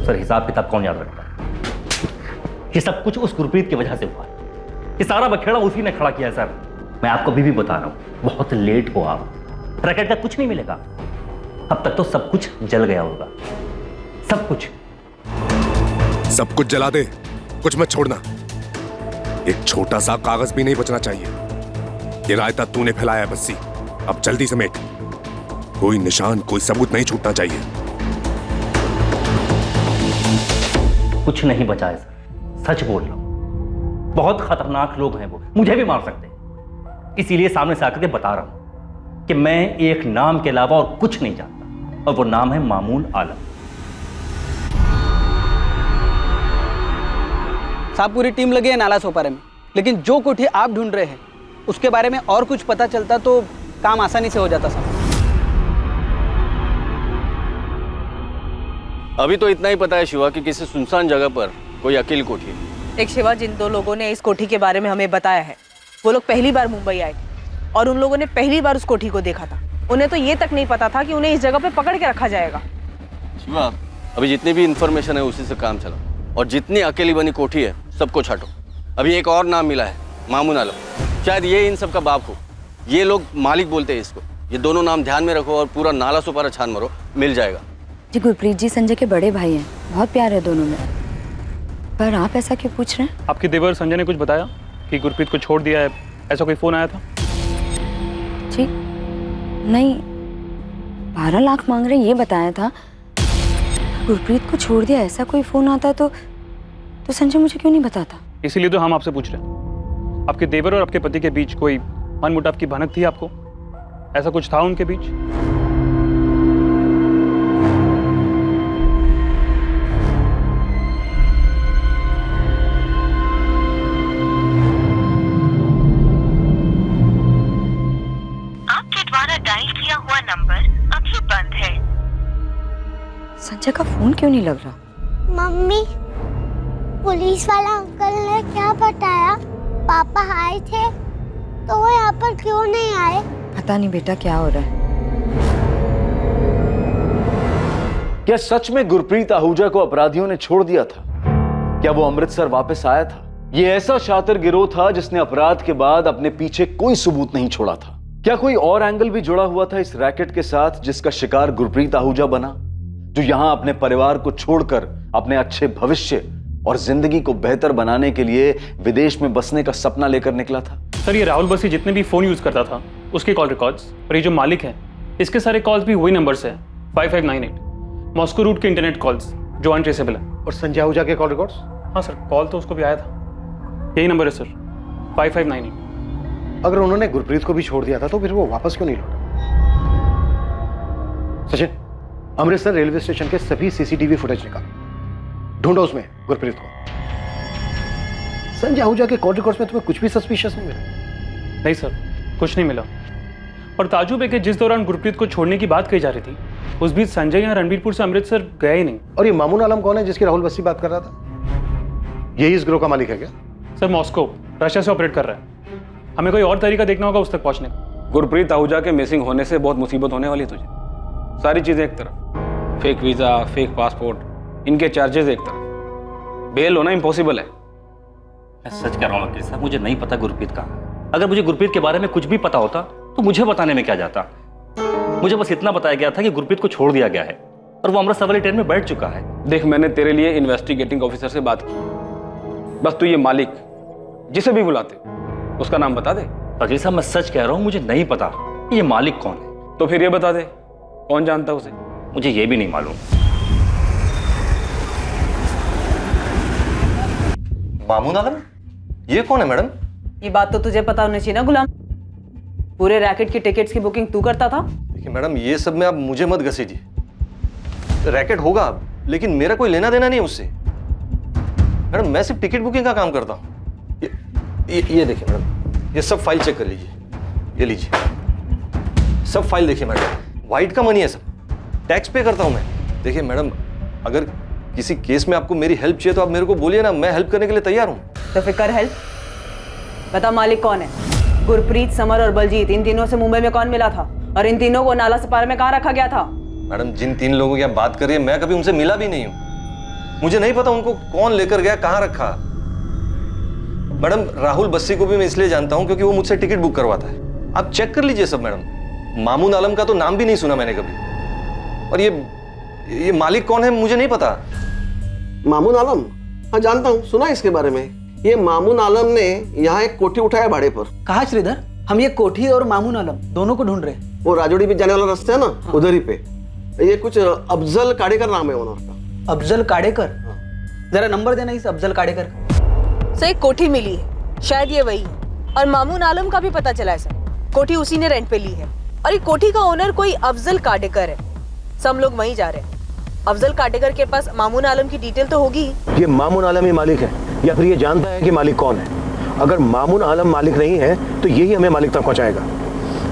सर, हिसाब किताब कौन याद रखता है? ये सब कुछ उस गुरप्रीत की वजह से हुआ है। ये सारा बखेड़ा उसी ने खड़ा किया है सर। मैं आपको अभी भी बता रहा हूं, बहुत लेट हो आप। रैकेट का कुछ नहीं मिलेगा। अब तक तो सब कुछ जल गया होगा, सब कुछ। सब कुछ जला दे, कुछ मत छोड़ना। एक छोटा सा कागज भी नहीं बचना चाहिए। ये रायता तूने फैलाया बस्सी, अब जल्दी समेट। कोई निशान, कोई सबूत नहीं छूटना चाहिए। कुछ नहीं बचा है सर, सच बोल रहा हूं। बहुत खतरनाक लोग हैं वो, मुझे भी मार सकते हैं। इसीलिए सामने से आकर के बता रहा हूं कि मैं एक नाम के अलावा और कुछ नहीं जानता, और वो नाम है मामून आलम। साहब, पूरी टीम लगी है नाला सोपारे में, लेकिन जो कोठी आप ढूंढ रहे हैं उसके बारे में और कुछ पता चलता तो काम आसानी से हो जाता साहब। अभी तो इतना ही पता है शिवा कि किसी सुनसान जगह पर कोई अकेली कोठी है। एक शिवा, जिन 2 लोगों ने इस कोठी के बारे में हमें बताया है, वो लोग पहली बार मुंबई आए थे और उन लोगों ने पहली बार उस कोठी को देखा था। उन्हें तो ये तक नहीं पता था कि उन्हें इस जगह पे पकड़ के रखा जाएगा। शिवा, अभी जितनी भी इंफॉर्मेशन है उसी से काम चला, और जितनी अकेली बनी कोठी है सबको छाटो। अभी एक और नाम मिला है, मामून आलम। शायद ये इन सब का बाप हो। ये लोग मालिक बोलते हैं इसको। ये दोनों नाम ध्यान में रखो और पूरा नाला सुपारा छान मारो, मिल जाएगा। जी, गुरप्रीत जी संजय के बड़े भाई हैं, बहुत प्यार है दोनों में। पर आप ऐसा क्यों पूछ रहे हैं? आपके देवर संजय ने कुछ बताया कि गुरप्रीत को छोड़ दिया है, ऐसा कोई फोन आया था? जी नहीं, 12 लाख मांग रहे, ये बताया था। गुरप्रीत को छोड़ दिया ऐसा कोई फोन आता तो संजय मुझे क्यों नहीं बताता? इसीलिए तो हम आपसे पूछ रहे हैं। आपके देवर और आपके पति के बीच कोई मनमुटाव की भनक थी आपको? ऐसा कुछ था उनके बीच? आपके द्वारा डायल किया हुआ नंबर अभी बंद है। संजय का फोन क्यों नहीं लग रहा? मम्मी, पुलिस वाला अंकल ने क्या बताया? पापा आए थे तो वो यहाँ पर क्यों नहीं आए? पता नहीं बेटा, क्या हो रहा है। क्या सच में गुरप्रीत आहूजा को अपराधियों ने छोड़ दिया था? क्या वो अमृतसर वापस आया था? ये ऐसा शातिर गिरोह था जिसने अपराध के बाद अपने पीछे कोई सबूत नहीं छोड़ा था। क्या कोई और एंगल भी जुड़ा हुआ था इस रैकेट के साथ जिसका शिकार गुरप्रीत आहूजा बना, जो यहां अपने परिवार को छोड़कर अपने अच्छे भविष्य और जिंदगी को बेहतर बनाने के लिए विदेश में बसने का सपना लेकर निकला था? सर, ये राहुल बस्सी जितने भी फोन यूज करता था उसके कॉल रिकॉर्ड्स, और ये जो मालिक है इसके सारे कॉल्स भी वही नंबर से है, 5598 मॉस्को रूट के इंटरनेट कॉल्स जो अनट्रेसेबल है। और संजय आहूजा के कॉल रिकॉर्ड्स? हाँ सर, कॉल तो उसको भी आया था। यही नंबर है सर, 5598। अगर उन्होंने गुरप्रीत को भी छोड़ दिया था तो फिर वो वापस क्यों नहीं लौटा? सचिन, अमृतसर रेलवे स्टेशन के सभी सीसीटीवी फुटेज निकालो, ढूंढो उसमें गुरप्रीत को। संजय आहूजा के कॉल रिकॉर्ड्स में तुम्हें कुछ भी सस्पिशियस नहीं मिला? नहीं सर, कुछ नहीं मिला। और ताजुब है कि जिस दौरान गुरप्रीत को छोड़ने की बात कही जा रही थी उस बीच संजय यहाँ रणबीरपुर से अमृतसर गया ही नहीं। और ये मामून आलम कौन है जिसकी राहुल बस्सी बात कर रहा था? यही इस ग्रोह का मालिक है क्या? सर, मॉस्को रशिया से ऑपरेट कर रहा है। हमें कोई और तरीका देखना होगा उस तक पहुंचने का। गुरप्रीत आहूजा के मिसिंग होने से बहुत मुसीबत होने वाली है तुझे। सारी चीजें एक तरफ, फेक वीजा, फेक पासपोर्ट, इनके चार्जेस एक तरफ, बेल होना इम्पॉसिबल है। मैं सच कह रहा हूँ वकील साहब, मुझे नहीं पता गुरप्रीत कहाँ है। अगर मुझे गुरप्रीत के बारे में कुछ भी पता होता तो मुझे बताने में क्या जाता। मुझे बस इतना बताया गया था कि गुरप्रीत को छोड़ दिया गया है और वो अमृतसर वाली ट्रेन में बैठ चुका है। देख, मैंने तेरे लिए इन्वेस्टिगेटिंग ऑफिसर से बात की, बस तू ये मालिक जिसे भी बुलाते उसका नाम बता दे। वकील साहब, मैं सच कह रहा हूँ, मुझे नहीं पता ये मालिक कौन है। तो फिर ये बता दे, कौन जानता उसे? मुझे ये भी नहीं मालूम। मामून आलम? ये कौन है मैडम? ये बात तो तुझे पता होनी चाहिए ना गुलाम, पूरे रैकेट की टिकट्स की बुकिंग तू करता था। देखिए मैडम, ये सब में आप मुझे मत घसीटिए। रैकेट होगा लेकिन मेरा कोई लेना देना नहीं उससे। मैडम, मैं सिर्फ टिकट बुकिंग का काम करता हूँ। ये देखिए मैडम, ये सब फाइल चेक कर लीजिए। ये लीजिए, सब फाइल देखिए मैडम, वाइट का मनी है सब, टैक्स पे करता हूँ मैं। देखिए मैडम, अगर किसी केस में आपको मेरी हेल्प चाहिए तो आप मेरे को बोलिए ना, मैं हेल्प करने के लिए तैयार हूँ। तो फिर कर हेल्प। बता मालिक कौन है? गुरप्रीत, समर और बलजीत, इन तीनों से मुंबई में कौन मिला था और इन तीनों को नाला सपारा में कहाँ रखा गया था? मैडम, जिन 3 लोगों की आप बात कर रही है, मैं कभी उनसे मिला भी नहीं हूँ। मुझे नहीं पता उनको कौन लेकर गया, कहाँ रखा। मैडम, राहुल बस्सी को भी मैं इसलिए जानता हूँ क्योंकि वो मुझसे टिकट बुक करवाता है। आप चेक कर लीजिए सब मैडम। मामून आलम का तो नाम भी नहीं सुना मैंने कभी। और ये मालिक कौन है मुझे नहीं पता। मामून आलम? हाँ जानता हूँ, सुना इसके बारे में। ये मामून आलम ने यहाँ एक कोठी उठाया भाड़े पर। कहा श्रीधर? हम ये कोठी और मामून आलम दोनों को ढूंढ रहे हैं। वो राजोड़ी पे जाने वाला रास्ता है ना, उधर ही पे। ये कुछ अफजल काडेकर नाम है ओनर का। अफजल काडेकर? जरा नंबर देना इस अफजल काडेकर का। सर, एक कोठी मिली है, शायद ये वही है। और मामून आलम का भी पता चला है सर, कोठी उसी ने रेंट पे ली है। और ये कोठी का ओनर कोई अफजल काडेकर है। सब लोग वहीं जा रहे हैं। अफजल काडेकर के पास मामून आलम की डिटेल तो होगी। ये मामून आलम ही मालिक है या फिर ये जानता है कि मालिक कौन है? अगर मामून आलम मालिक नहीं है तो यही हमें मालिक तक पहुंचाएगा।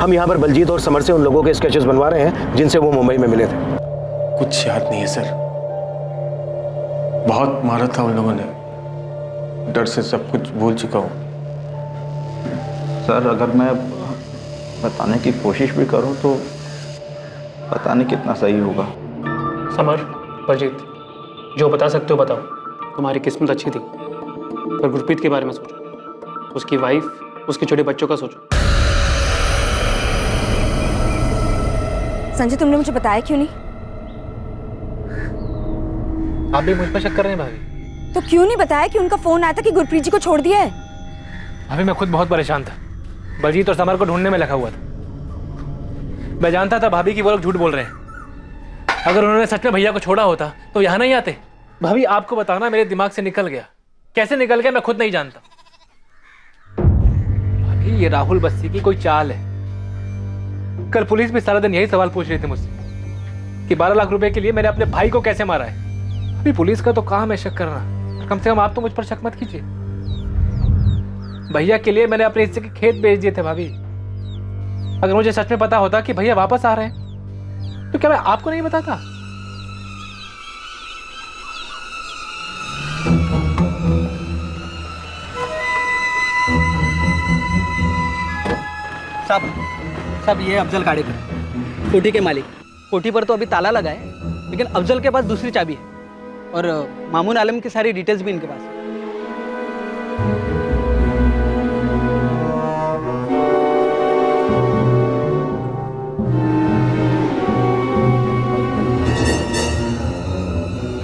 हम यहाँ पर बलजीत और समर से उन लोगों के स्केचेस बनवा रहे हैं जिनसे वो मुंबई में मिले थे। कुछ याद नहीं है सर, बहुत मारा था उन लोगों ने, डर से सब कुछ भूल चुका हूँ। सर, अगर मैं बताने की कोशिश भी करूँ तो पता नहीं कितना सही होगा। समर, बलजीत, जो बता सकते हो बताओ। तुम्हारी किस्मत अच्छी थी, पर गुरप्रीत के बारे में सोचो, उसकी वाइफ, उसके छोटे बच्चों का सोचो। संजय, तुमने मुझे बताया क्यों नहीं? आप भी मुझ पर शक कर रहे हैं भाभी? तो क्यों नहीं बताया कि उनका फोन आया था कि गुरप्रीत जी को छोड़ दिया है? भाभी, मैं खुद बहुत परेशान था, बलजीत और समर को ढूंढने में लगा हुआ था। मैं जानता था भाभी कि वो लोग झूठ बोल रहे हैं। अगर उन्होंने सच में भैया को छोड़ा होता तो यहाँ नहीं आते। भाभी, आपको बताना मेरे दिमाग से निकल गया। कैसे निकल गया मैं खुद नहीं जानता। भाभी, ये राहुल बस्सी की कोई चाल है। कल पुलिस भी सारा दिन यही सवाल पूछ रही थी मुझसे कि 12 लाख रुपए के लिए मैंने अपने भाई को कैसे मारा है। अभी पुलिस का तो काम है शक करना, कम से कम आप तो मुझ पर शक मत कीजिए। भैया के लिए मैंने अपने हिस्से के खेत बेच दिए थे भाभी। अगर मुझे सच में पता होता कि भैया वापस आ रहे हैं तो क्या मैं आपको नहीं बताता? साहब, ये अफजल काडेकर, कोठी के मालिक। कोठी पर तो अभी ताला लगा है, लेकिन अफजल के पास दूसरी चाबी है और मामून आलम की सारी डिटेल्स भी इनके पास है।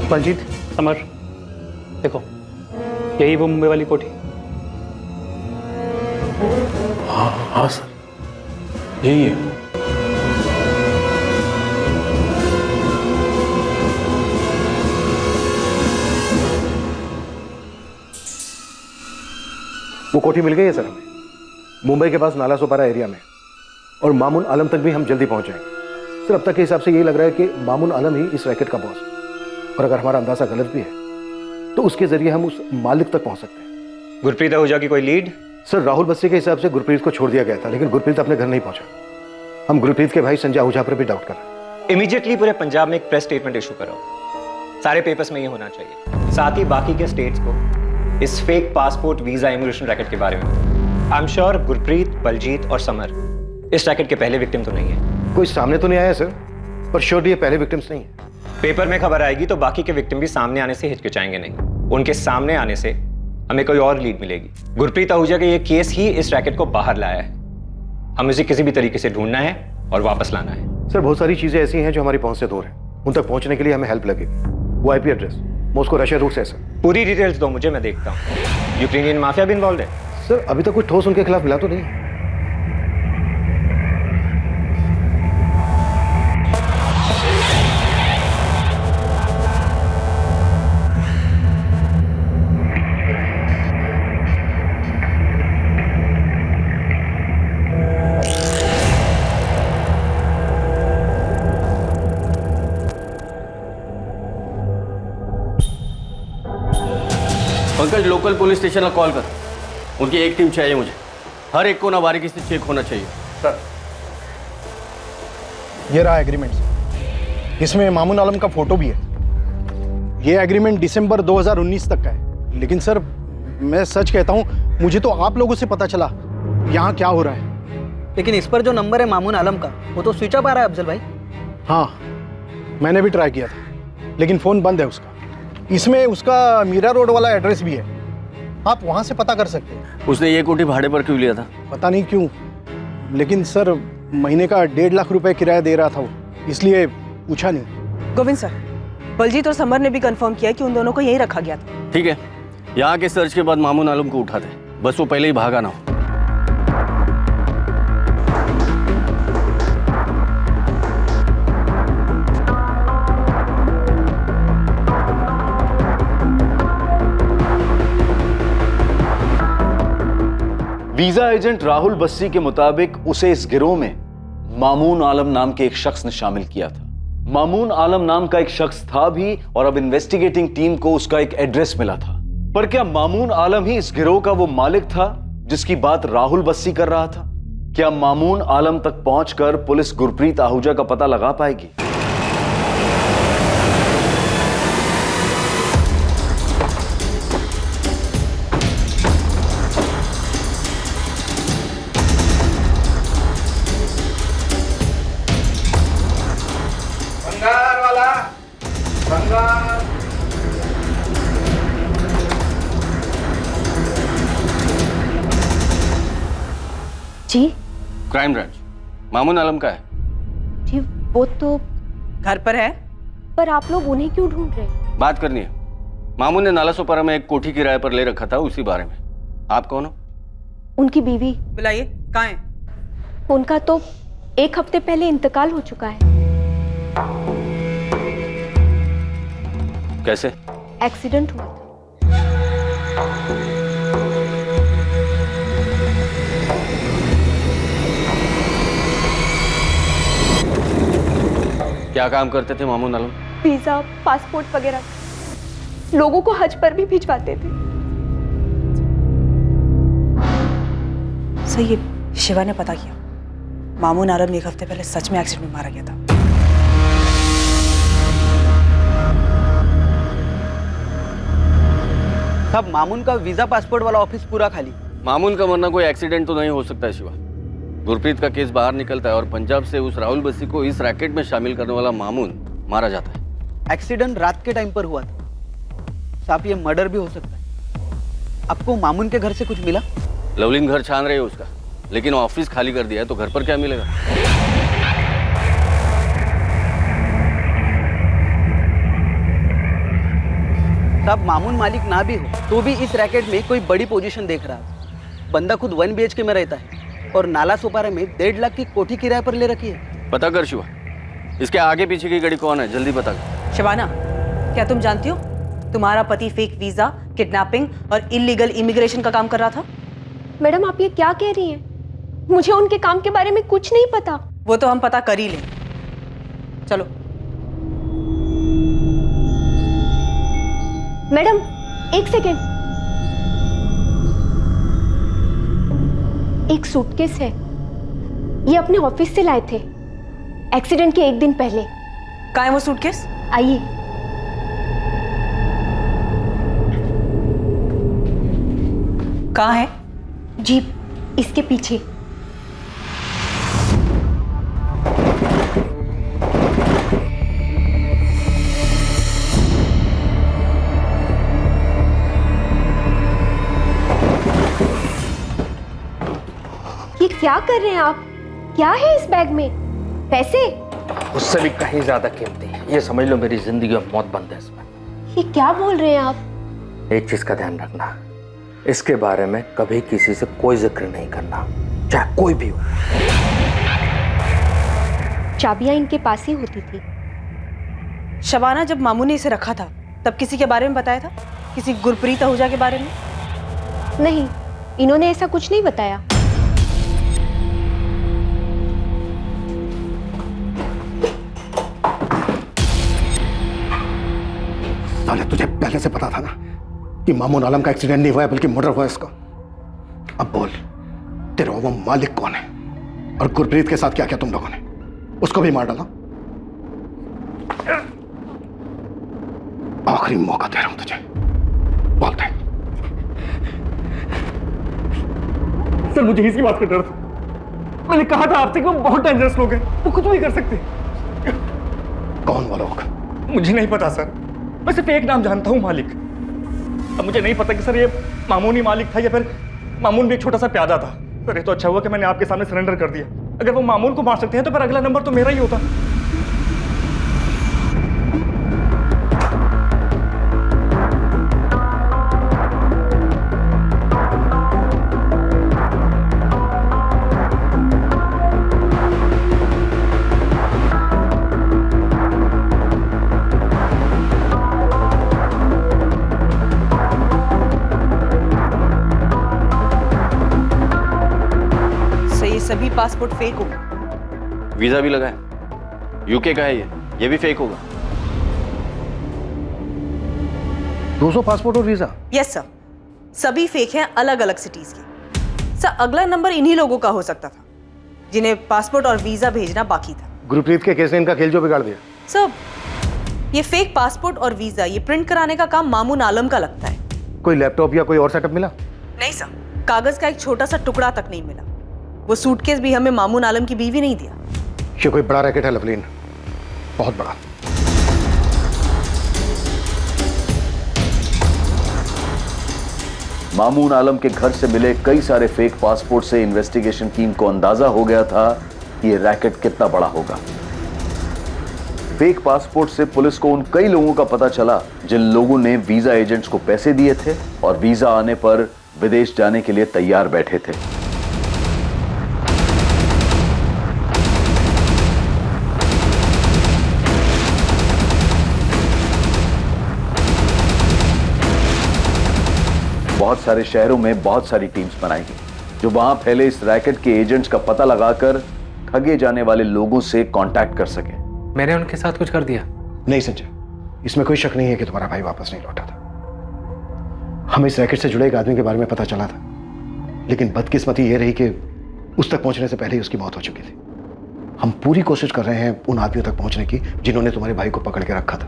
बलजीत, समर, देखो, यही वो मुंबई वाली कोठी। हाँ सर, यही है। वो कोठी मिल गई है सर हमें, मुंबई के पास नाला सोपारा एरिया में, और मामून आलम तक भी हम जल्दी पहुंच जाएंगे। सर, अब तक के हिसाब से यही लग रहा है कि मामून आलम ही इस रैकेट का बॉस है, और अगर हमारा अंदाजा गलत भी है तो उसके जरिए हम उस मालिक तक पहुंच सकते हैं। गुरप्रीत आहूजा की कोई लीड? सर, राहुल बस्सी के हिसाब से गुरप्रीत को छोड़ दिया गया था, लेकिन गुरप्रीत अपने घर नहीं पहुंचा। हम गुरप्रीत के भाई संजय आहूजा पर भी डाउट कर रहे हैं। इमीडिएटली पूरे पंजाब में एक प्रेस स्टेटमेंट इशू करो, सारे पेपर्स में ये होना चाहिए, साथ ही बाकी के स्टेट्स को इस fake passport visa immigration racket के बारे में। I am sure Gurpreet, Baljeet और समर इस रैकेट के पहले विक्टिम तो नहीं है। कोई सामने तो नहीं आया सर, पर श्योरली ये पहले विक्टिम्स नहीं है। पेपर में खबर आएगी तो बाकी के विक्टिम भी सामने आने से हिचकिचाएंगे नहीं। उनके सामने आने से हमें कोई और लीड मिलेगी। गुरप्रीत आहूजा का ये केस ही इस रैकेट को बाहर लाया है। हमें उसे किसी भी तरीके से ढूंढना है और वापस लाना है। सर बहुत सारी चीजें ऐसी हैं जो हमारी पहुंच से दूर हैं, उन तक पहुंचने के लिए हमें हेल्प लगेगी। वो IP address Moscow Russia route से है सर। पूरी डिटेल्स दो मुझे, मैं देखता हूँ। यूक्रेनियन माफिया भी इन्वॉल्व है? सर अभी तक कुछ ठोस उनके खिलाफ मिला तो नहीं। पंकज, लोकल पुलिस स्टेशन का कॉल कर, उनकी एक टीम चाहिए मुझे। हर एक को ना बारीकी से चेक होना चाहिए। सर ये रहा एग्रीमेंट, इसमें मामून आलम का फोटो भी है। ये एग्रीमेंट दिसंबर 2019 तक का है। लेकिन सर मैं सच कहता हूँ, मुझे तो आप लोगों से पता चला यहाँ क्या हो रहा है। लेकिन इस पर जो नंबर है मामून आलम का, वो तो स्विच ऑफ आ रहा है अफजल भाई। हाँ मैंने भी ट्राई किया था, लेकिन फ़ोन बंद है उसका। इसमें उसका मीरा रोड वाला एड्रेस भी है, आप वहाँ से पता कर सकते हैं। उसने ये कोठी भाड़े पर क्यों लिया था? पता नहीं क्यों, लेकिन सर महीने का 1.5 लाख रुपए किराया दे रहा था वो, इसलिए पूछा नहीं। गोविंद सर, बलजीत और समर ने भी कंफर्म किया कि उन दोनों को यहीं रखा गया था। ठीक है, यहाँ के सर्च के बाद मामून आलम को उठाते, बस वो पहले ही भागा ना हो। वीजा एजेंट राहुल बस्सी के मुताबिक उसे इस गिरोह में मामून आलम नाम के एक शख्स ने शामिल किया था। मामून आलम नाम का एक शख्स था भी और अब इन्वेस्टिगेटिंग टीम को उसका एक एड्रेस मिला था। पर क्या मामून आलम ही इस गिरोह का वो मालिक था जिसकी बात राहुल बस्सी कर रहा था? क्या मामून आलम तक पहुंचकर पुलिस गुरप्रीत आहूजा का पता लगा पाएगी? जी क्राइम ब्रांच, मामून आलम का है। जी वो तो घर पर है। पर आप लोग उन्हें क्यों ढूंढ रहे हैं? बात करनी है। मामून ने नालासोपारा में एक कोठी किराए पर ले रखा था, उसी बारे में। आप कौन हो? उनकी बीवी। बुलाइए, कहाँ है? उनका तो 1 हफ्ते पहले इंतकाल हो चुका है। कैसे? एक्सीडेंट हुआ था। क्या काम करते थे मामून आलम? वीजा, पासपोर्ट वगैरह, लोगों को हज पर भी भिजवाते थे। सही है, शिवा ने पता किया। मामून आलम 1 हफ्ते पहले सच में एक्सीडेंट में मारा गया था। साहब मामून का वीजा पासपोर्ट वाला ऑफिस पूरा खाली। मामून का मरना कोई एक्सीडेंट तो नहीं हो सकता है शिवा। गुरप्रीत का केस बाहर निकलता है और पंजाब से उस राहुल बस्सी को इस रैकेट में शामिल करने वाला मामून मारा जाता है। एक्सीडेंट रात के टाइम पर हुआ था साहब, ये मर्डर भी हो सकता है। आपको मामून के घर से कुछ मिला? लवलीन घर छान रही है उसका, लेकिन ऑफिस खाली कर दिया है तो घर पर क्या मिलेगा? साहब मामून मालिक ना भी हो तो भी इस रैकेट में कोई बड़ी पोजीशन देख रहा है। बंदा खुद 1 BHK में रहता है और नालासोपारा में 1.5 लाख की कोठी किराए पर ले रखी है। पता कर शिवा, इसके आगे पीछे की गड़ी कौन है, जल्दी बता। शिवाना, क्या तुम जानती हो तुम्हारा पति फेक वीजा, किडनैपिंग और इलीगल इमिग्रेशन का काम कर रहा था? मैडम आप ये क्या कह रही हैं? मुझे उनके काम के बारे में कुछ नहीं पता। वो तो हम पता कर ही लें। चलो। मैडम 1 सेकेंड, एक सूटकेस है, ये अपने ऑफिस से लाए थे एक्सीडेंट के 1 दिन पहले। कहाँ है वो सूटकेस? आइए। कहाँ है? जीप इसके पीछे। ये क्या कर रहे हैं आप? क्या है इस बैग में? पैसे? उससे भी कहीं ज्यादा कीमती है। ये समझ लो मेरी जिंदगी में मौत बंद है इसमें। ये क्या बोल रहे हैं आप? एक चीज का ध्यान रखना, इसके बारे में कभी किसी से कोई जिक्र नहीं करना, चाहे कोई भी हो। चाबियां इनके पास ही होती थी। शबाना, जब मामू ने इसे रखा था तब किसी के बारे में बताया था? किसी गुरप्रीत आहूजा के बारे में? नहीं, इन्होंने ऐसा कुछ नहीं बताया। साले, तुझे पहले से पता था ना कि मामून आलम का एक्सीडेंट नहीं हुआ है बल्कि मर्डर हुआ है इसका। अब बोल, तेरा वो मालिक कौन है और गुरप्रीत के साथ क्या किया तुम लोगों ने? उसको भी मार डाला? आखिरी मौका दे रहा हूं तुझे, बोल दे। सर, मुझे इसकी बात का डर था। मैंने कहा था आपसे कि वो बहुत डेंजरस लोग हैं, वो कुछ भी कर सकते हैं। कौन वो लोग? मुझे नहीं पता सर, मैं सिर्फ एक नाम जानता हूँ, मालिक। अब मुझे नहीं पता कि सर ये मामून ही मालिक था या फिर मामून भी एक छोटा सा प्यादा था। सर, ये तो अच्छा हुआ कि मैंने आपके सामने सरेंडर कर दिया। अगर वो मामून को मार सकते हैं तो फिर अगला नंबर तो मेरा ही होता। सभी पासपोर्ट फेक हो। वीजा भी लगा है, यूके का है ये भी फेक होगा। 200 पासपोर्ट और वीजा? यस सर, सभी फेक हैं, अलग अलग सिटीज के। सर, अगला नंबर इन्हीं लोगों का हो सकता था जिन्हें पासपोर्ट और वीजा भेजना बाकी था। गुरप्रीत के केस ने इनका खेल जो बिगाड़ दिया। सर, ये फेक पासपोर्ट और वीजा ये प्रिंट कराने का काम मामून आलम का लगता है। कोई लैपटॉप या कोई और सेटअप मिला? नहीं सर, कागज का एक छोटा सा टुकड़ा तक नहीं मिला। वो सूटकेस भी हमें मामून आलम की बीवी नहीं दिया। ये कोई बड़ा रैकेट है लवलीन, बहुत बड़ा। मामून आलम के घर से मिले कई सारे फेक पासपोर्ट से इन्वेस्टिगेशन टीम को अंदाजा हो गया था कि ये रैकेट कितना बड़ा होगा। फेक पासपोर्ट से पुलिस को उन कई लोगों का पता चला जिन लोगों ने वीजा एजेंट्स को पैसे दिए थे और वीजा आने पर विदेश जाने के लिए तैयार बैठे थे। बहुत सारे शहरों में बहुत सारी टीम्स बनाई गई जो वहां फैले इस रैकेट के एजेंट्स का पता लगाकर ठगे जाने वाले लोगों से कांटेक्ट कर सके। मैंने उनके साथ कुछ कर दिया? नहीं संजय, इसमें कोई शक नहीं है कि तुम्हारा भाई वापस नहीं लौटा था। हमें इस रैकेट से जुड़े एक आदमी के बारे में पता चला था, लेकिन बदकिस्मती ये रही कि उस तक पहुंचने से पहले ही उसकी मौत हो चुकी थी। हम पूरी कोशिश कर रहे हैं उन आदमियों तक पहुंचने की जिन्होंने तुम्हारे भाई को पकड़ के रखा था।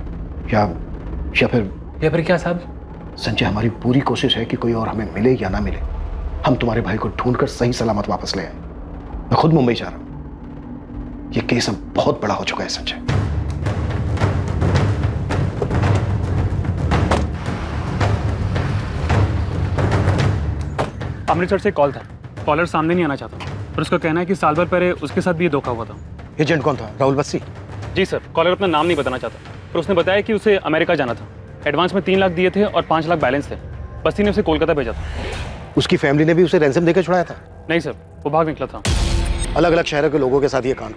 या फिर क्या साहब? संजय, हमारी पूरी कोशिश है कि कोई और हमें मिले या ना मिले, हम तुम्हारे भाई को ढूंढकर सही सलामत वापस ले आए। मैं खुद मुंबई जा रहा हूं। यह केस अब बहुत बड़ा हो चुका है संजय। अमृतसर से कॉल था, कॉलर सामने नहीं आना चाहता और उसका कहना है कि साल भर पहले उसके साथ भी ये धोखा हुआ था। एजेंट कौन था? राहुल बस्सी? जी सर, कॉलर अपना नाम नहीं बताना चाहता पर उसने बताया कि उसे अमेरिका जाना था। एडवांस में 3 लाख दिए थे और 5 लाख बैलेंस थे। बस्सी ने उसे कोलकाता भेजा था। उसकी फैमिली ने भी उसे रैंसम देकर छुड़ाया था? नहीं सर, वो भाग निकला था। अलग अलग शहरों के लोगों के साथ ये कांड,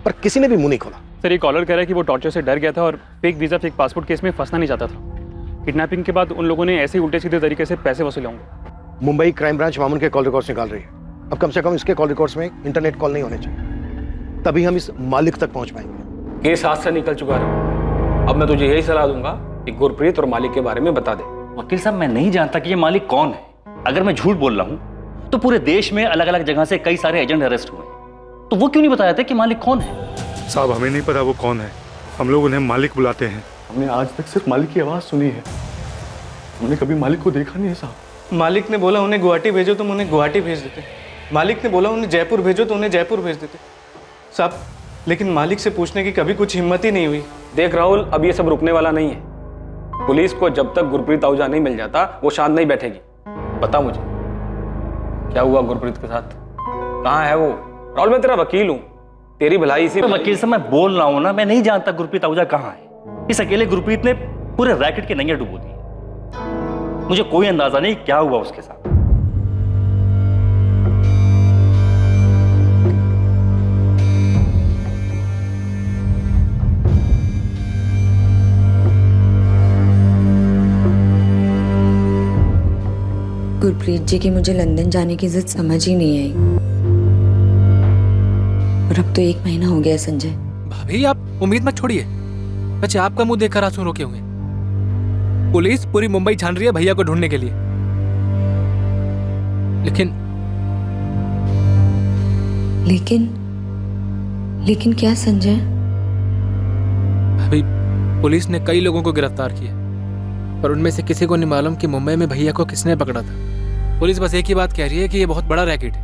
पर किसी ने भी मुंह नहीं खोला। सर, ये कॉलर कह रहा है कि वो टॉर्चर से डर गया था और fake visa fake passport case में फंसना नहीं चाहता था। किडनैपिंग के बाद उन लोगों ने ऐसे उल्टे सीधे तरीके से पैसे वसूले होंगे। मुंबई क्राइम ब्रांच मामून के कॉल रिकॉर्ड्स निकाल रही है। अब कम से कम इसके कॉल रिकॉर्ड्स में इंटरनेट कॉल नहीं होने चाहिए, तभी हम इस मालिक तक पहुंच पाएंगे। केस हाथ से निकल चुका है। अब मैं तुझे यही सलाह दूंगा कि गुरप्रीत और मालिक के बारे में बता दे। वकील साहब, मैं नहीं जानता कि ये मालिक कौन है। अगर मैं झूठ बोल रहा हूं तो पूरे देश में अलग अलग जगह से कई सारे एजेंट अरेस्ट हुए, तो वो क्यों नहीं बताया था कि मालिक कौन है? साहब, हमें नहीं पता वो कौन है। हम लोग उन्हें मालिक बुलाते हैं। हमने आज तक सिर्फ मालिक की आवाज सुनी है, हमने कभी मालिक को देखा नहीं है साहब। मालिक ने बोला उन्हें गुवाहाटी भेजो तो उन्हें गुवाहाटी भेज देते। मालिक ने बोला उन्हें जयपुर भेजो तो उन्हें जयपुर भेज देते साहब, लेकिन मालिक से पूछने की कभी कुछ हिम्मत ही नहीं हुई। देख राहुल, अब ये सब रुकने वाला नहीं है। पुलिस को जब तक गुरप्रीत आहूजा नहीं मिल जाता वो शांत नहीं बैठेगी। बता मुझे, क्या हुआ गुरप्रीत के साथ? कहाँ है वो? राहुल, मैं तेरा वकील हूँ, तेरी भलाई इसी वकील साहब, मैं बोल रहा हूं ना, मैं नहीं जानता गुरप्रीत आहूजा कहाँ है। इस अकेले गुरप्रीत ने पूरे रैकेट की नैया डुबो दी है। मुझे कोई अंदाजा नहीं क्या हुआ उसके साथ। गुरप्रीत जी की मुझे लंदन जाने की जिद समझ ही नहीं आई, और अब तो 1 महीना हो गया संजय। भाभी आप उम्मीद मत छोड़िए। अच्छा, आपका मुंह देखकर आंसू रोके हुए। पुलिस पूरी मुंबई छान रही है भैया को ढूंढने के लिए, लेकिन क्या संजय? भाभी पुलिस ने कई लोगों को गिरफ्तार किया, पर उनमें से किसी को नहीं मालूम कि मुंबई में भैया को किसने पकड़ा था। पुलिस बस एक ही बात कह रही है कि ये बहुत बड़ा रैकेट है,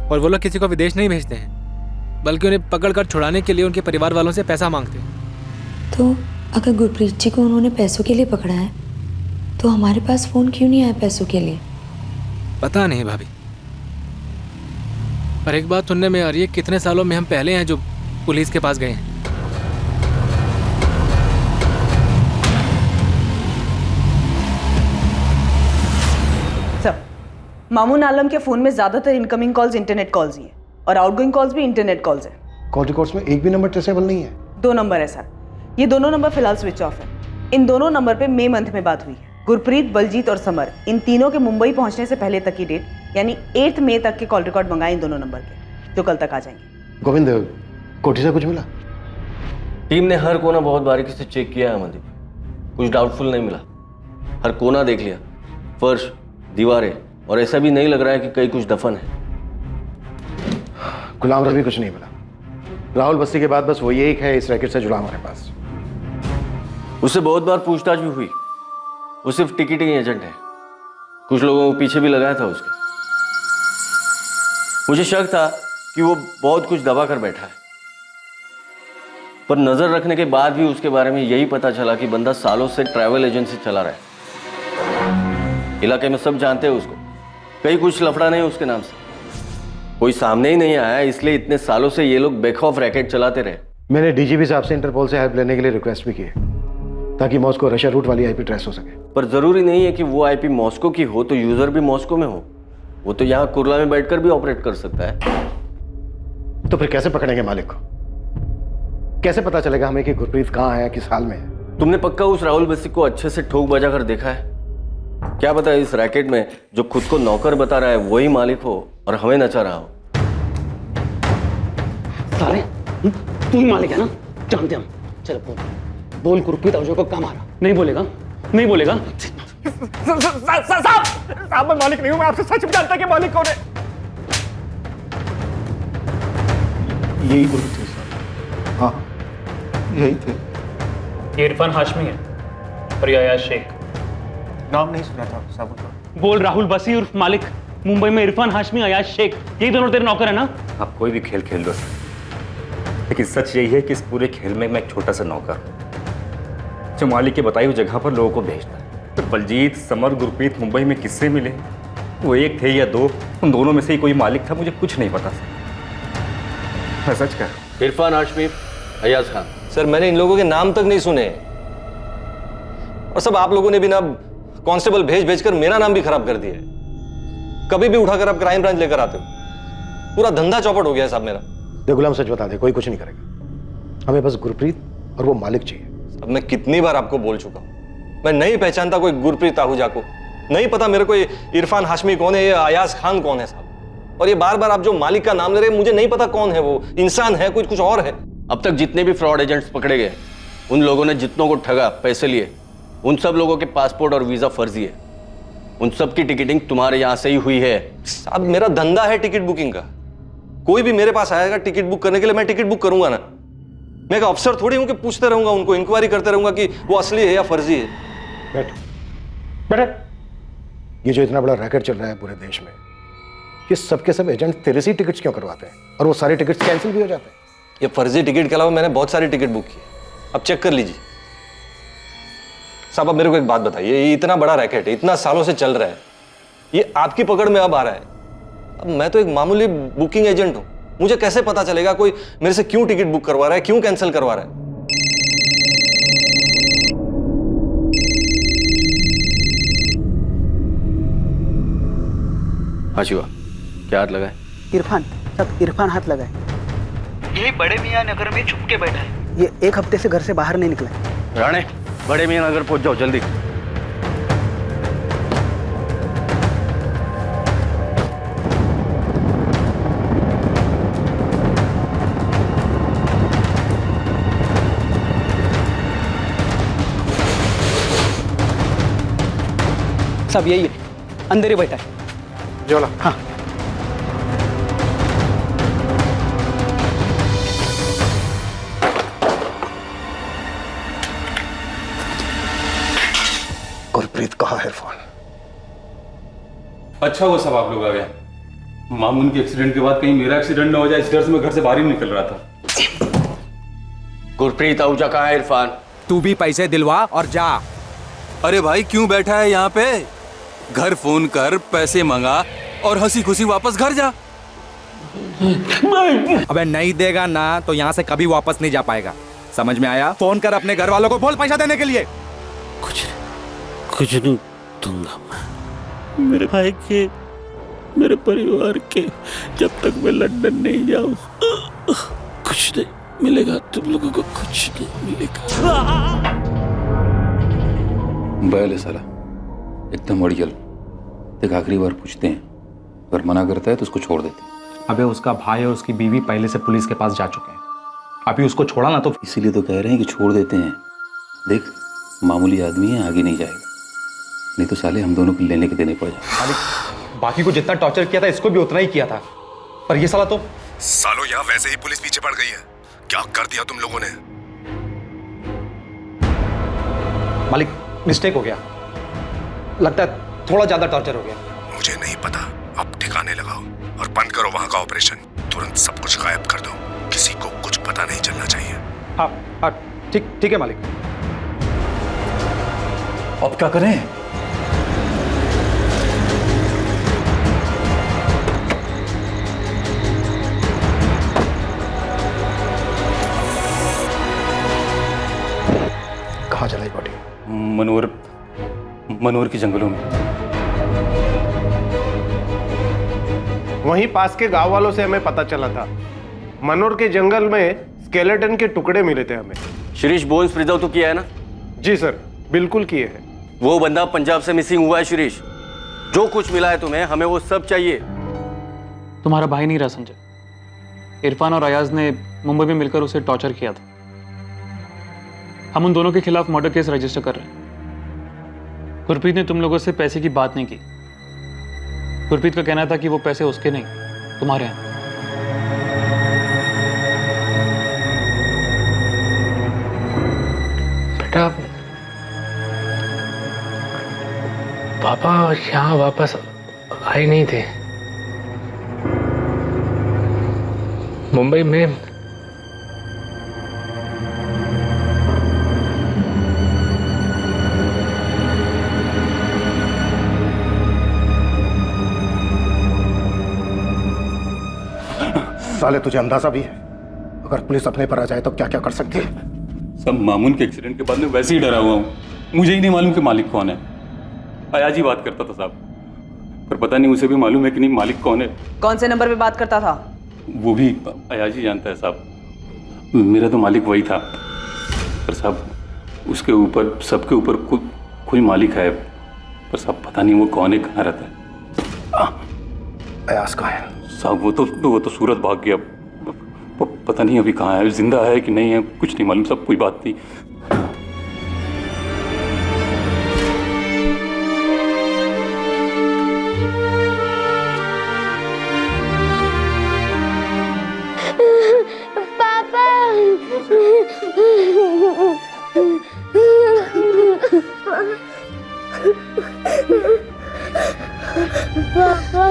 और वो लोग किसी को विदेश नहीं भेजते हैं, बल्कि उन्हें पकड़कर छुड़ाने के लिए उनके परिवार वालों से पैसा मांगते हैं। तो अगर गुरप्रीत जी को उन्होंने पैसों के लिए पकड़ा है, तो हमारे पास फोन क्यों नहीं आया पैसों के लिए? पता नहीं भाभी, पर एक बात सुनने में आ रही है, कितने सालों में हम पहले हैं जो पुलिस के पास गए हैं। मामून आलम के फोन में ज्यादातर इनकमिंग कॉल्स इंटरनेट कॉल्स ही हैं, और आउटगोइंग कॉल्स भी इंटरनेट कॉल्स हैं। कॉल रिकॉर्ड्स में एक भी नंबर ट्रेसेबल नहीं है। 2 नंबर है सर, ये दोनों नंबर फिलहाल स्विच ऑफ है। इन दोनों नंबर पे मई मंथ में बात हुई है। गुरप्रीत, बलजीत और समर, इन तीनों के मुंबई पहुंचने से पहले तक की डेट, यानी 8 मई तक के कॉल रिकॉर्ड मंगाए इन दोनों नंबर के, जो कल तक आ जाएंगे। गोविंद, कोठी से कुछ मिला? टीम ने हर कोना बहुत बारीकी से चेक किया है अमनदीप, कुछ डाउटफुल नहीं मिला। हर कोना देख लिया, फर्श, दीवारें, और ऐसा भी नहीं लग रहा है कि कहीं कुछ दफन है। गुलाम रवि कुछ नहीं मिला। राहुल बस्ती के बाद बस वही एक है इस रैकेट से जुड़ा हमारे पास। उससे बहुत बार पूछताछ भी हुई, वो सिर्फ टिकटिंग एजेंट है। कुछ लोगों को पीछे भी लगाया था उसके। मुझे शक था कि वो बहुत कुछ दबा कर बैठा है, पर नजर रखने के बाद भी उसके बारे में यही पता चला कि बंदा सालों से ट्रैवल एजेंसी चला रहा है। इलाके में सब जानते हैं उसको, कहीं कुछ लफड़ा नहीं उसके नाम से। कोई सामने ही नहीं आया, इसलिए इतने सालों से ये लोग बेखौफ रैकेट चलाते रहे। मैंने डीजीपी साहब से इंटरपोल से हेल्प लेने के लिए रिक्वेस्ट भी की है, ताकि मॉस्को रशिया रूट वाली आईपी ट्रेस हो सके। पर जरूरी नहीं है कि वो आईपी मॉस्को की हो तो यूजर भी मॉस्को में हो। वो तो यहाँ कुर्ला में बैठकर भी ऑपरेट कर सकता है। तो फिर कैसे पकड़ेंगे मालिक को? कैसे पता चलेगा हमें कि गुरप्रीत कहाँ है, किस हाल में है? तुमने पक्का उस राहुल बस्सी को अच्छे से ठोक बजा कर देखा है? क्या पता इस रैकेट में जो खुद को नौकर बता रहा है वही मालिक हो और हमें नचा रहा हो। साले, तू ही मालिक है ना? जानते हम। चल बोल गुरप्रीत आहूजा को कहाँ मारा? नहीं बोलेगा, नहीं बोलेगा। साहब मैं मालिक नहीं हूं, मैं आपसे सच में जानता कि मालिक कौन है। यही गुरु थे साहब। हाँ, यही थे। ये इरफान हाशमी है और ये अयाज शेख। नाम नहीं सुना था साहब उनका। बोल राहुल बसी उर्फ मालिक। मुंबई में इरफान हाशमी, अयाज शेख, यही दोनों तेरे नौकर है ना? आप कोई भी खेल खेल लो, लेकिन सच यही है कि इस पूरे खेल में मैं एक छोटा सा नौकर हूं, जो मालिक के बताई हुई जगह पर लोगों को भेजता है। तो बलजीत, समर, गुरप्रीत मुंबई में किससे मिले, वो एक थे या दो, उन दोनों में से ही कोई मालिक था, मुझे कुछ नहीं पता। मैं सच कह रहा हूं। इरफान हाशमी, अयाज खान। सर मैंने इन लोगों के नाम तक नहीं सुने, और सब आप लोगों ने भी ना कांस्टेबल भेज भेजकर मेरा नाम भी खराब कर दिया है। कभी भी उठाकर आप क्राइम ब्रांच लेकर आते हो, पूरा धंधा चौपट हो गया है साहब मेरा। दे गुलाम, सच बता दे, कोई कुछ नहीं करेगा। हमें बस गुरप्रीत और वो मालिक चाहिए। अब मैं कितनी बार आपको बोल चुका हूं, मैं नहीं पहचानता कोई गुरप्रीत आहूजा को, नहीं पता मेरे को ये इरफान हाशमी कौन है, ये अयाज खान कौन है साहब। और ये बार बार आप जो मालिक का नाम ले रहे हैं, मुझे नहीं पता कौन है वो, इंसान है कुछ और है। अब तक जितने भी फ्रॉड एजेंट्स पकड़े गए, उन लोगों ने जितनों को ठगा, पैसे लिए, उन सब लोगों के पासपोर्ट और वीजा फर्जी है। उन सब की टिकटिंग तुम्हारे यहां से ही हुई है। साहब मेरा धंधा है टिकट बुकिंग का, कोई भी मेरे पास आएगा टिकट बुक करने के लिए, मैं टिकट बुक करूंगा ना। मैं एक अफसर थोड़ी हूं कि पूछते रहूंगा उनको, इंक्वायरी करते रहूंगा कि वो असली है या फर्जी है। बैठ बैठ। ये जो इतना बड़ा रैकेट चल रहा है पूरे देश में, ये सबके सब एजेंट तेरे से टिकट्स क्यों करवाते हैं, और वो सारे टिकट्स कैंसिल भी हो जाते हैं? ये फर्जी टिकट के अलावा मैंने बहुत सारी टिकट बुक की, अब चेक कर लीजिए। साहब अब मेरे को एक बात बताइए, ये इतना बड़ा रैकेट है, इतना सालों से चल रहा है, ये आपकी पकड़ में अब आ रहा है। अब मैं तो एक मामूली बुकिंग एजेंट हूं, मुझे कैसे पता चलेगा कोई मेरे से क्यों टिकट बुक करवा रहा है, क्यों कैंसिल करवा रहा है? हाँ शिवा, क्या हाथ लगा है? इरफान, सब इरफान हाथ लगाए। यही बड़े मियाँ नगर में छुप के बैठा है। ये 1 हफ्ते से घर से बाहर नहीं निकला है। राणे, बड़े मियाँ नगर पहुंच जाओ जल्दी। सब यही है, अंदर ही बैठा है। जोला। हाँ। गुरप्रीत कहाँ है इरफान? अच्छा वो सब आप लोग आ गए। मामून के एक्सीडेंट के बाद कहीं मेरा एक्सीडेंट ना हो जाए, इस डर से मैं घर से बाहर ही निकल रहा था। गुरप्रीत आहूजा कहाँ है इरफान? तू भी पैसे दिलवा और जा। अरे भाई क्यों बैठा है यहाँ पे? घर फोन कर, पैसे मंगा और हंसी खुशी वापस घर जा। अबे नहीं देगा ना तो यहाँ से कभी वापस नहीं जा पाएगा, समझ में आया? फोन कर अपने घर वालों को, बोल पैसा देने के लिए। कुछ नहीं दूंगा मैं, मेरे भाई के, मेरे परिवार के, जब तक मैं लंदन नहीं जाऊं कुछ नहीं मिलेगा, तुम लोगों को कुछ नहीं मिलेगा। बैल है साला, एकदम अड़ियल। एक आखिरी बार पूछते हैं, अगर मना करता है तो उसको छोड़ देते हैं। अबे उसका भाई और उसकी बीवी पहले से पुलिस के पास जा चुके हैं, अभी उसको छोड़ा ना तो इसीलिए तो कह रहे हैं कि छोड़ देते हैं। देख मामूली आदमी है, आगे नहीं जाएगा, नहीं तो साले हम दोनों को लेने के देने पड़ जाए। बाकी को जितना टॉर्चर किया था इसको भी उतना ही किया था, पर ये साला तो सालों यहाँ वैसे ही पुलिस पीछे पड़ गई है। क्या कर दिया तुम लोगों ने? मालिक मिस्टेक हो गया, लगता है थोड़ा ज्यादा टॉर्चर हो गया। मुझे नहीं पता, अब ठिकाने लगाओ और बंद करो वहां का ऑपरेशन। तुरंत सब कुछ गायब कर दो, किसी को कुछ पता नहीं चलना चाहिए। हाँ हाँ ठीक है मालिक। अब क्या करें? कहाँ चलाई बॉडी? मनोर के जंगलों में। वहीं पास के गांव वालों से हमें पता चला था, मनोर के जंगल में स्केलेटन के टुकड़े मिले थे हमें। शिरीष बोन्स प्रिजर्व तो किया है ना? जी सर, बिल्कुल किए हैं। वो बंदा पंजाब से मिसिंग हुआ है शिरीष। जो कुछ मिला है तुम्हें, हमें वो सब चाहिए। तुम्हारा भाई नहीं रहा संजय। इरफान और अयाज ने मुंबई में मिलकर उसे टॉर्चर किया था। हम उन दोनों के खिलाफ मर्डर केस रजिस्टर कर रहे हैं। गुरप्रीत ने तुम लोगों से पैसे की बात नहीं की। गुरप्रीत का कहना था कि वो पैसे उसके नहीं, तुम्हारे हैं। बेटा, पापा यहाँ वापस आए नहीं थे। मुंबई में साले तुझे अंदाजा भी है, अगर पुलिस अपने पर आ जाए तो क्या क्या कर सकती है? सब मामून के एक्सीडेंट के बाद में वैसे ही डरा हुआ हूँ। मुझे ही नहीं मालूम कि मालिक कौन है। अयाज ही बात करता था साहब, पर पता नहीं उसे भी मालूम है कि नहीं मालिक कौन है। कौन से नंबर पे बात करता था? वो भी अयाज ही जानता है साहब। मेरा तो मालिक वही था, पर साहब उसके ऊपर, सबके ऊपर कोई मालिक है, पर साहब पता नहीं वो कौन है, कहाँ रहता है। अयाज कहाँ है? साहब वो तो सूरत भाग गया। पता नहीं अभी कहाँ है, जिंदा है कि नहीं है, कुछ नहीं मालूम। सब कोई बात नहीं। पापा पापा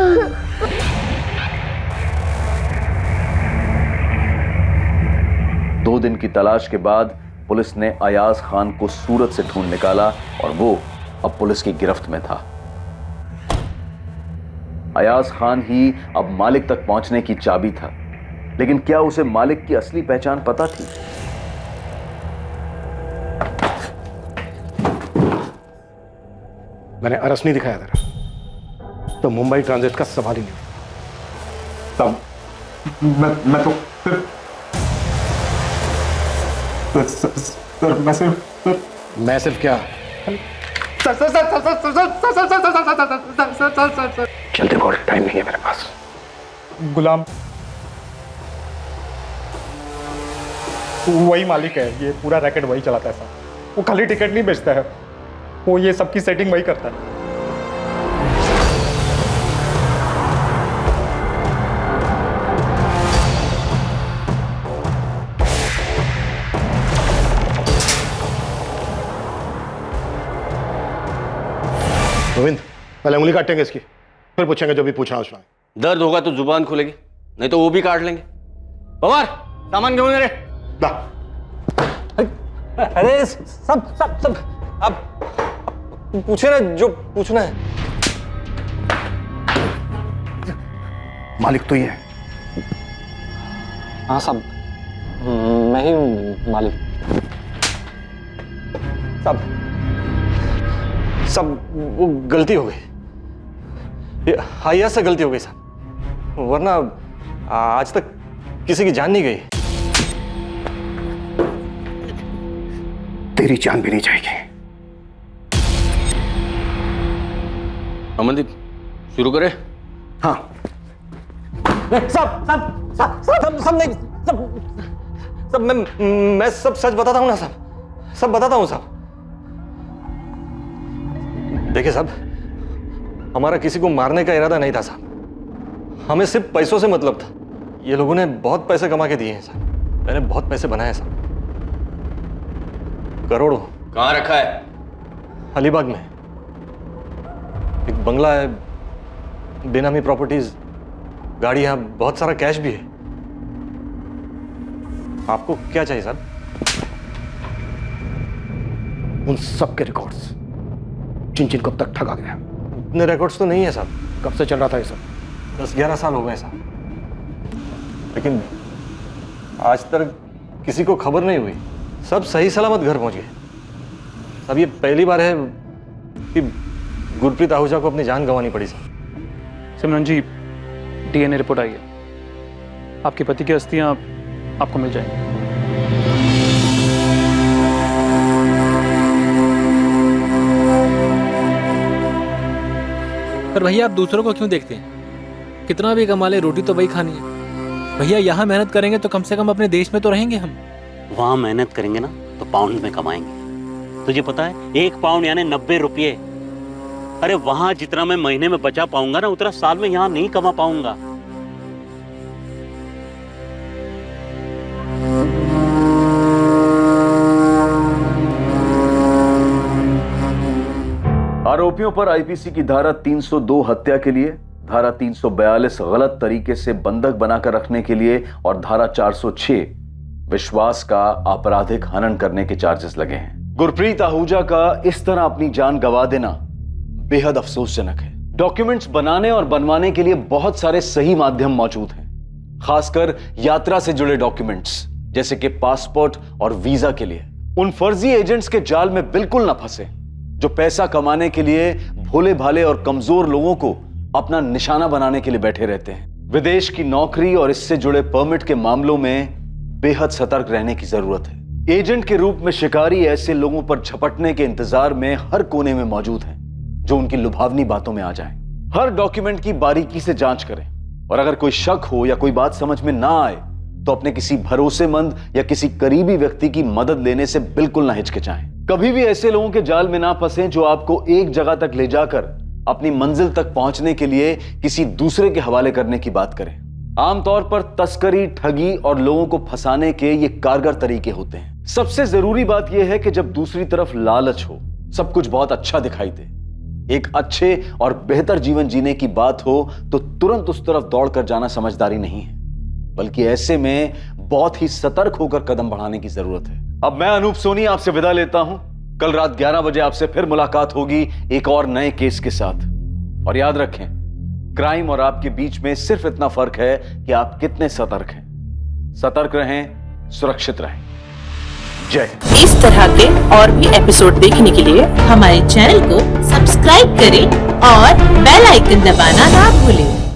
2 दिन की तलाश के बाद पुलिस ने अयाज खान को सूरत से ढूंढ निकाला और वो अब पुलिस की गिरफ्त में था। अयाज खान ही अब मालिक तक पहुंचने की चाबी था। लेकिन क्या उसे मालिक की असली पहचान पता थी? मैंने अरस नहीं दिखाया था तो मुंबई ट्रांजिट का सवाल ही नहीं। तब मैं तो सर मैं सिर्फ क्या चलते बहुत टाइम नहीं है मेरे पास। गुलाम वही मालिक है, ये पूरा रैकेट वही चलाता है साहब। वो खाली टिकट नहीं बेचता है, वो ये सबकी सेटिंग वही करता है। गोविंद पहले उंगली काटेंगे इसकी, फिर पूछेंगे जो भी पूछना है। दर्द होगा तो जुबान खुलेगी, नहीं तो वो भी काट लेंगे। पवार सामान क्यों मेरे? अरे सब सब सब आप पूछे ना जो पूछना है। मालिक तो ये है। हाँ साहब, मैं ही हूँ मालिक। सब वो गलती हो गई, हाइया से गलती हो गई साहब, वरना आज तक किसी की जान नहीं गई। तेरी जान भी नहीं जाएगी। अमनदीप शुरू करे। हाँ सब नहीं, सब मैं सब सच बताता हूँ ना साहब, सब बताता हूँ साहब। देखिए साहब, हमारा किसी को मारने का इरादा नहीं था साहब, हमें सिर्फ पैसों से मतलब था। ये लोगों ने बहुत पैसे कमा के दिए हैं साहब, मैंने बहुत पैसे बनाए साहब, करोड़ों। कहाँ रखा है? अलीबाग में एक बंगला है, बेनामी प्रॉपर्टीज, गाड़ियां, बहुत सारा कैश भी है। आपको क्या चाहिए साहब? उन सब के रिकॉर्ड्स जिन जिन को अब तक ठगा गया। इतने रिकॉर्ड्स तो नहीं है साहब। कब से चल रहा था ये सब? 10-11 साल हो गए साहब, लेकिन आज तक किसी को खबर नहीं हुई। सब सही सलामत घर पहुंच गए। अब ये पहली बार है कि गुरप्रीत आहूजा को अपनी जान गंवानी पड़ी साहब। सिमरन जी, डीएनए रिपोर्ट आई है, आपके पति की अस्थियां आपको मिल जाएंगी। पर भैया आप दूसरों को क्यों देखते हैं? कितना भी कमा ले, रोटी तो वही खानी है। भैया यहाँ मेहनत करेंगे तो कम से कम अपने देश में तो रहेंगे हम। वहां मेहनत करेंगे ना तो पाउंड में कमाएंगे। तुझे पता है 1 पाउंड यानी 90 रुपये। अरे वहां जितना मैं महीने में बचा पाऊंगा ना, उतना साल में यहाँ नहीं कमा पाऊंगा। आरोपियों पर आईपीसी की धारा 302 हत्या के लिए, धारा 342 गलत तरीके से बंधक बनाकर रखने के लिए और धारा 406 विश्वास का आपराधिक हनन करने के चार्जेस लगे हैं। गुरप्रीत आहूजा का इस तरह अपनी जान गंवा देना बेहद अफसोसजनक है। डॉक्यूमेंट्स बनाने और बनवाने के लिए बहुत सारे सही माध्यम मौजूद हैं, खासकर यात्रा से जुड़े डॉक्यूमेंट्स जैसे कि पासपोर्ट और वीजा के लिए। उन फर्जी एजेंट्स के जाल में बिल्कुल ना फंसे जो पैसा कमाने के लिए भोले भाले और कमजोर लोगों को अपना निशाना बनाने के लिए बैठे रहते हैं। विदेश की नौकरी और इससे जुड़े परमिट के मामलों में बेहद सतर्क रहने की जरूरत है। एजेंट के रूप में शिकारी ऐसे लोगों पर झपटने के इंतजार में हर कोने में मौजूद हैं जो उनकी लुभावनी बातों में आ जाएं। हर डॉक्यूमेंट की बारीकी से जांच करें और अगर कोई शक हो या कोई बात समझ में ना आए तो अपने किसी भरोसेमंद या किसी करीबी व्यक्ति की मदद लेने से बिल्कुल ना हिचकिचाएं। कभी भी ऐसे लोगों के जाल में ना फंसें जो आपको एक जगह तक ले जाकर अपनी मंजिल तक पहुंचने के लिए किसी दूसरे के हवाले करने की बात करें। आमतौर पर तस्करी, ठगी और लोगों को फंसाने के ये कारगर तरीके होते हैं। सबसे जरूरी बात यह है कि जब दूसरी तरफ लालच हो, सब कुछ बहुत अच्छा दिखाई दे, एक अच्छे और बेहतर जीवन जीने की बात हो तो तुरंत उस तरफ दौड़कर जाना समझदारी नहीं है, बल्कि ऐसे में बहुत ही सतर्क होकर कदम बढ़ाने की जरूरत है। अब मैं अनूप सोनी आपसे विदा लेता हूं। कल रात 11 बजे आपसे फिर मुलाकात होगी एक और नए केस के साथ। और याद रखें, क्राइम और आपके बीच में सिर्फ इतना फर्क है कि आप कितने सतर्क हैं। सतर्क रहें, सुरक्षित रहें। जय। इस तरह के और भी एपिसोड देखने के लिए हमारे चैनल को सब्सक्राइब करें और बेल आइकन दबाना ना भूलें।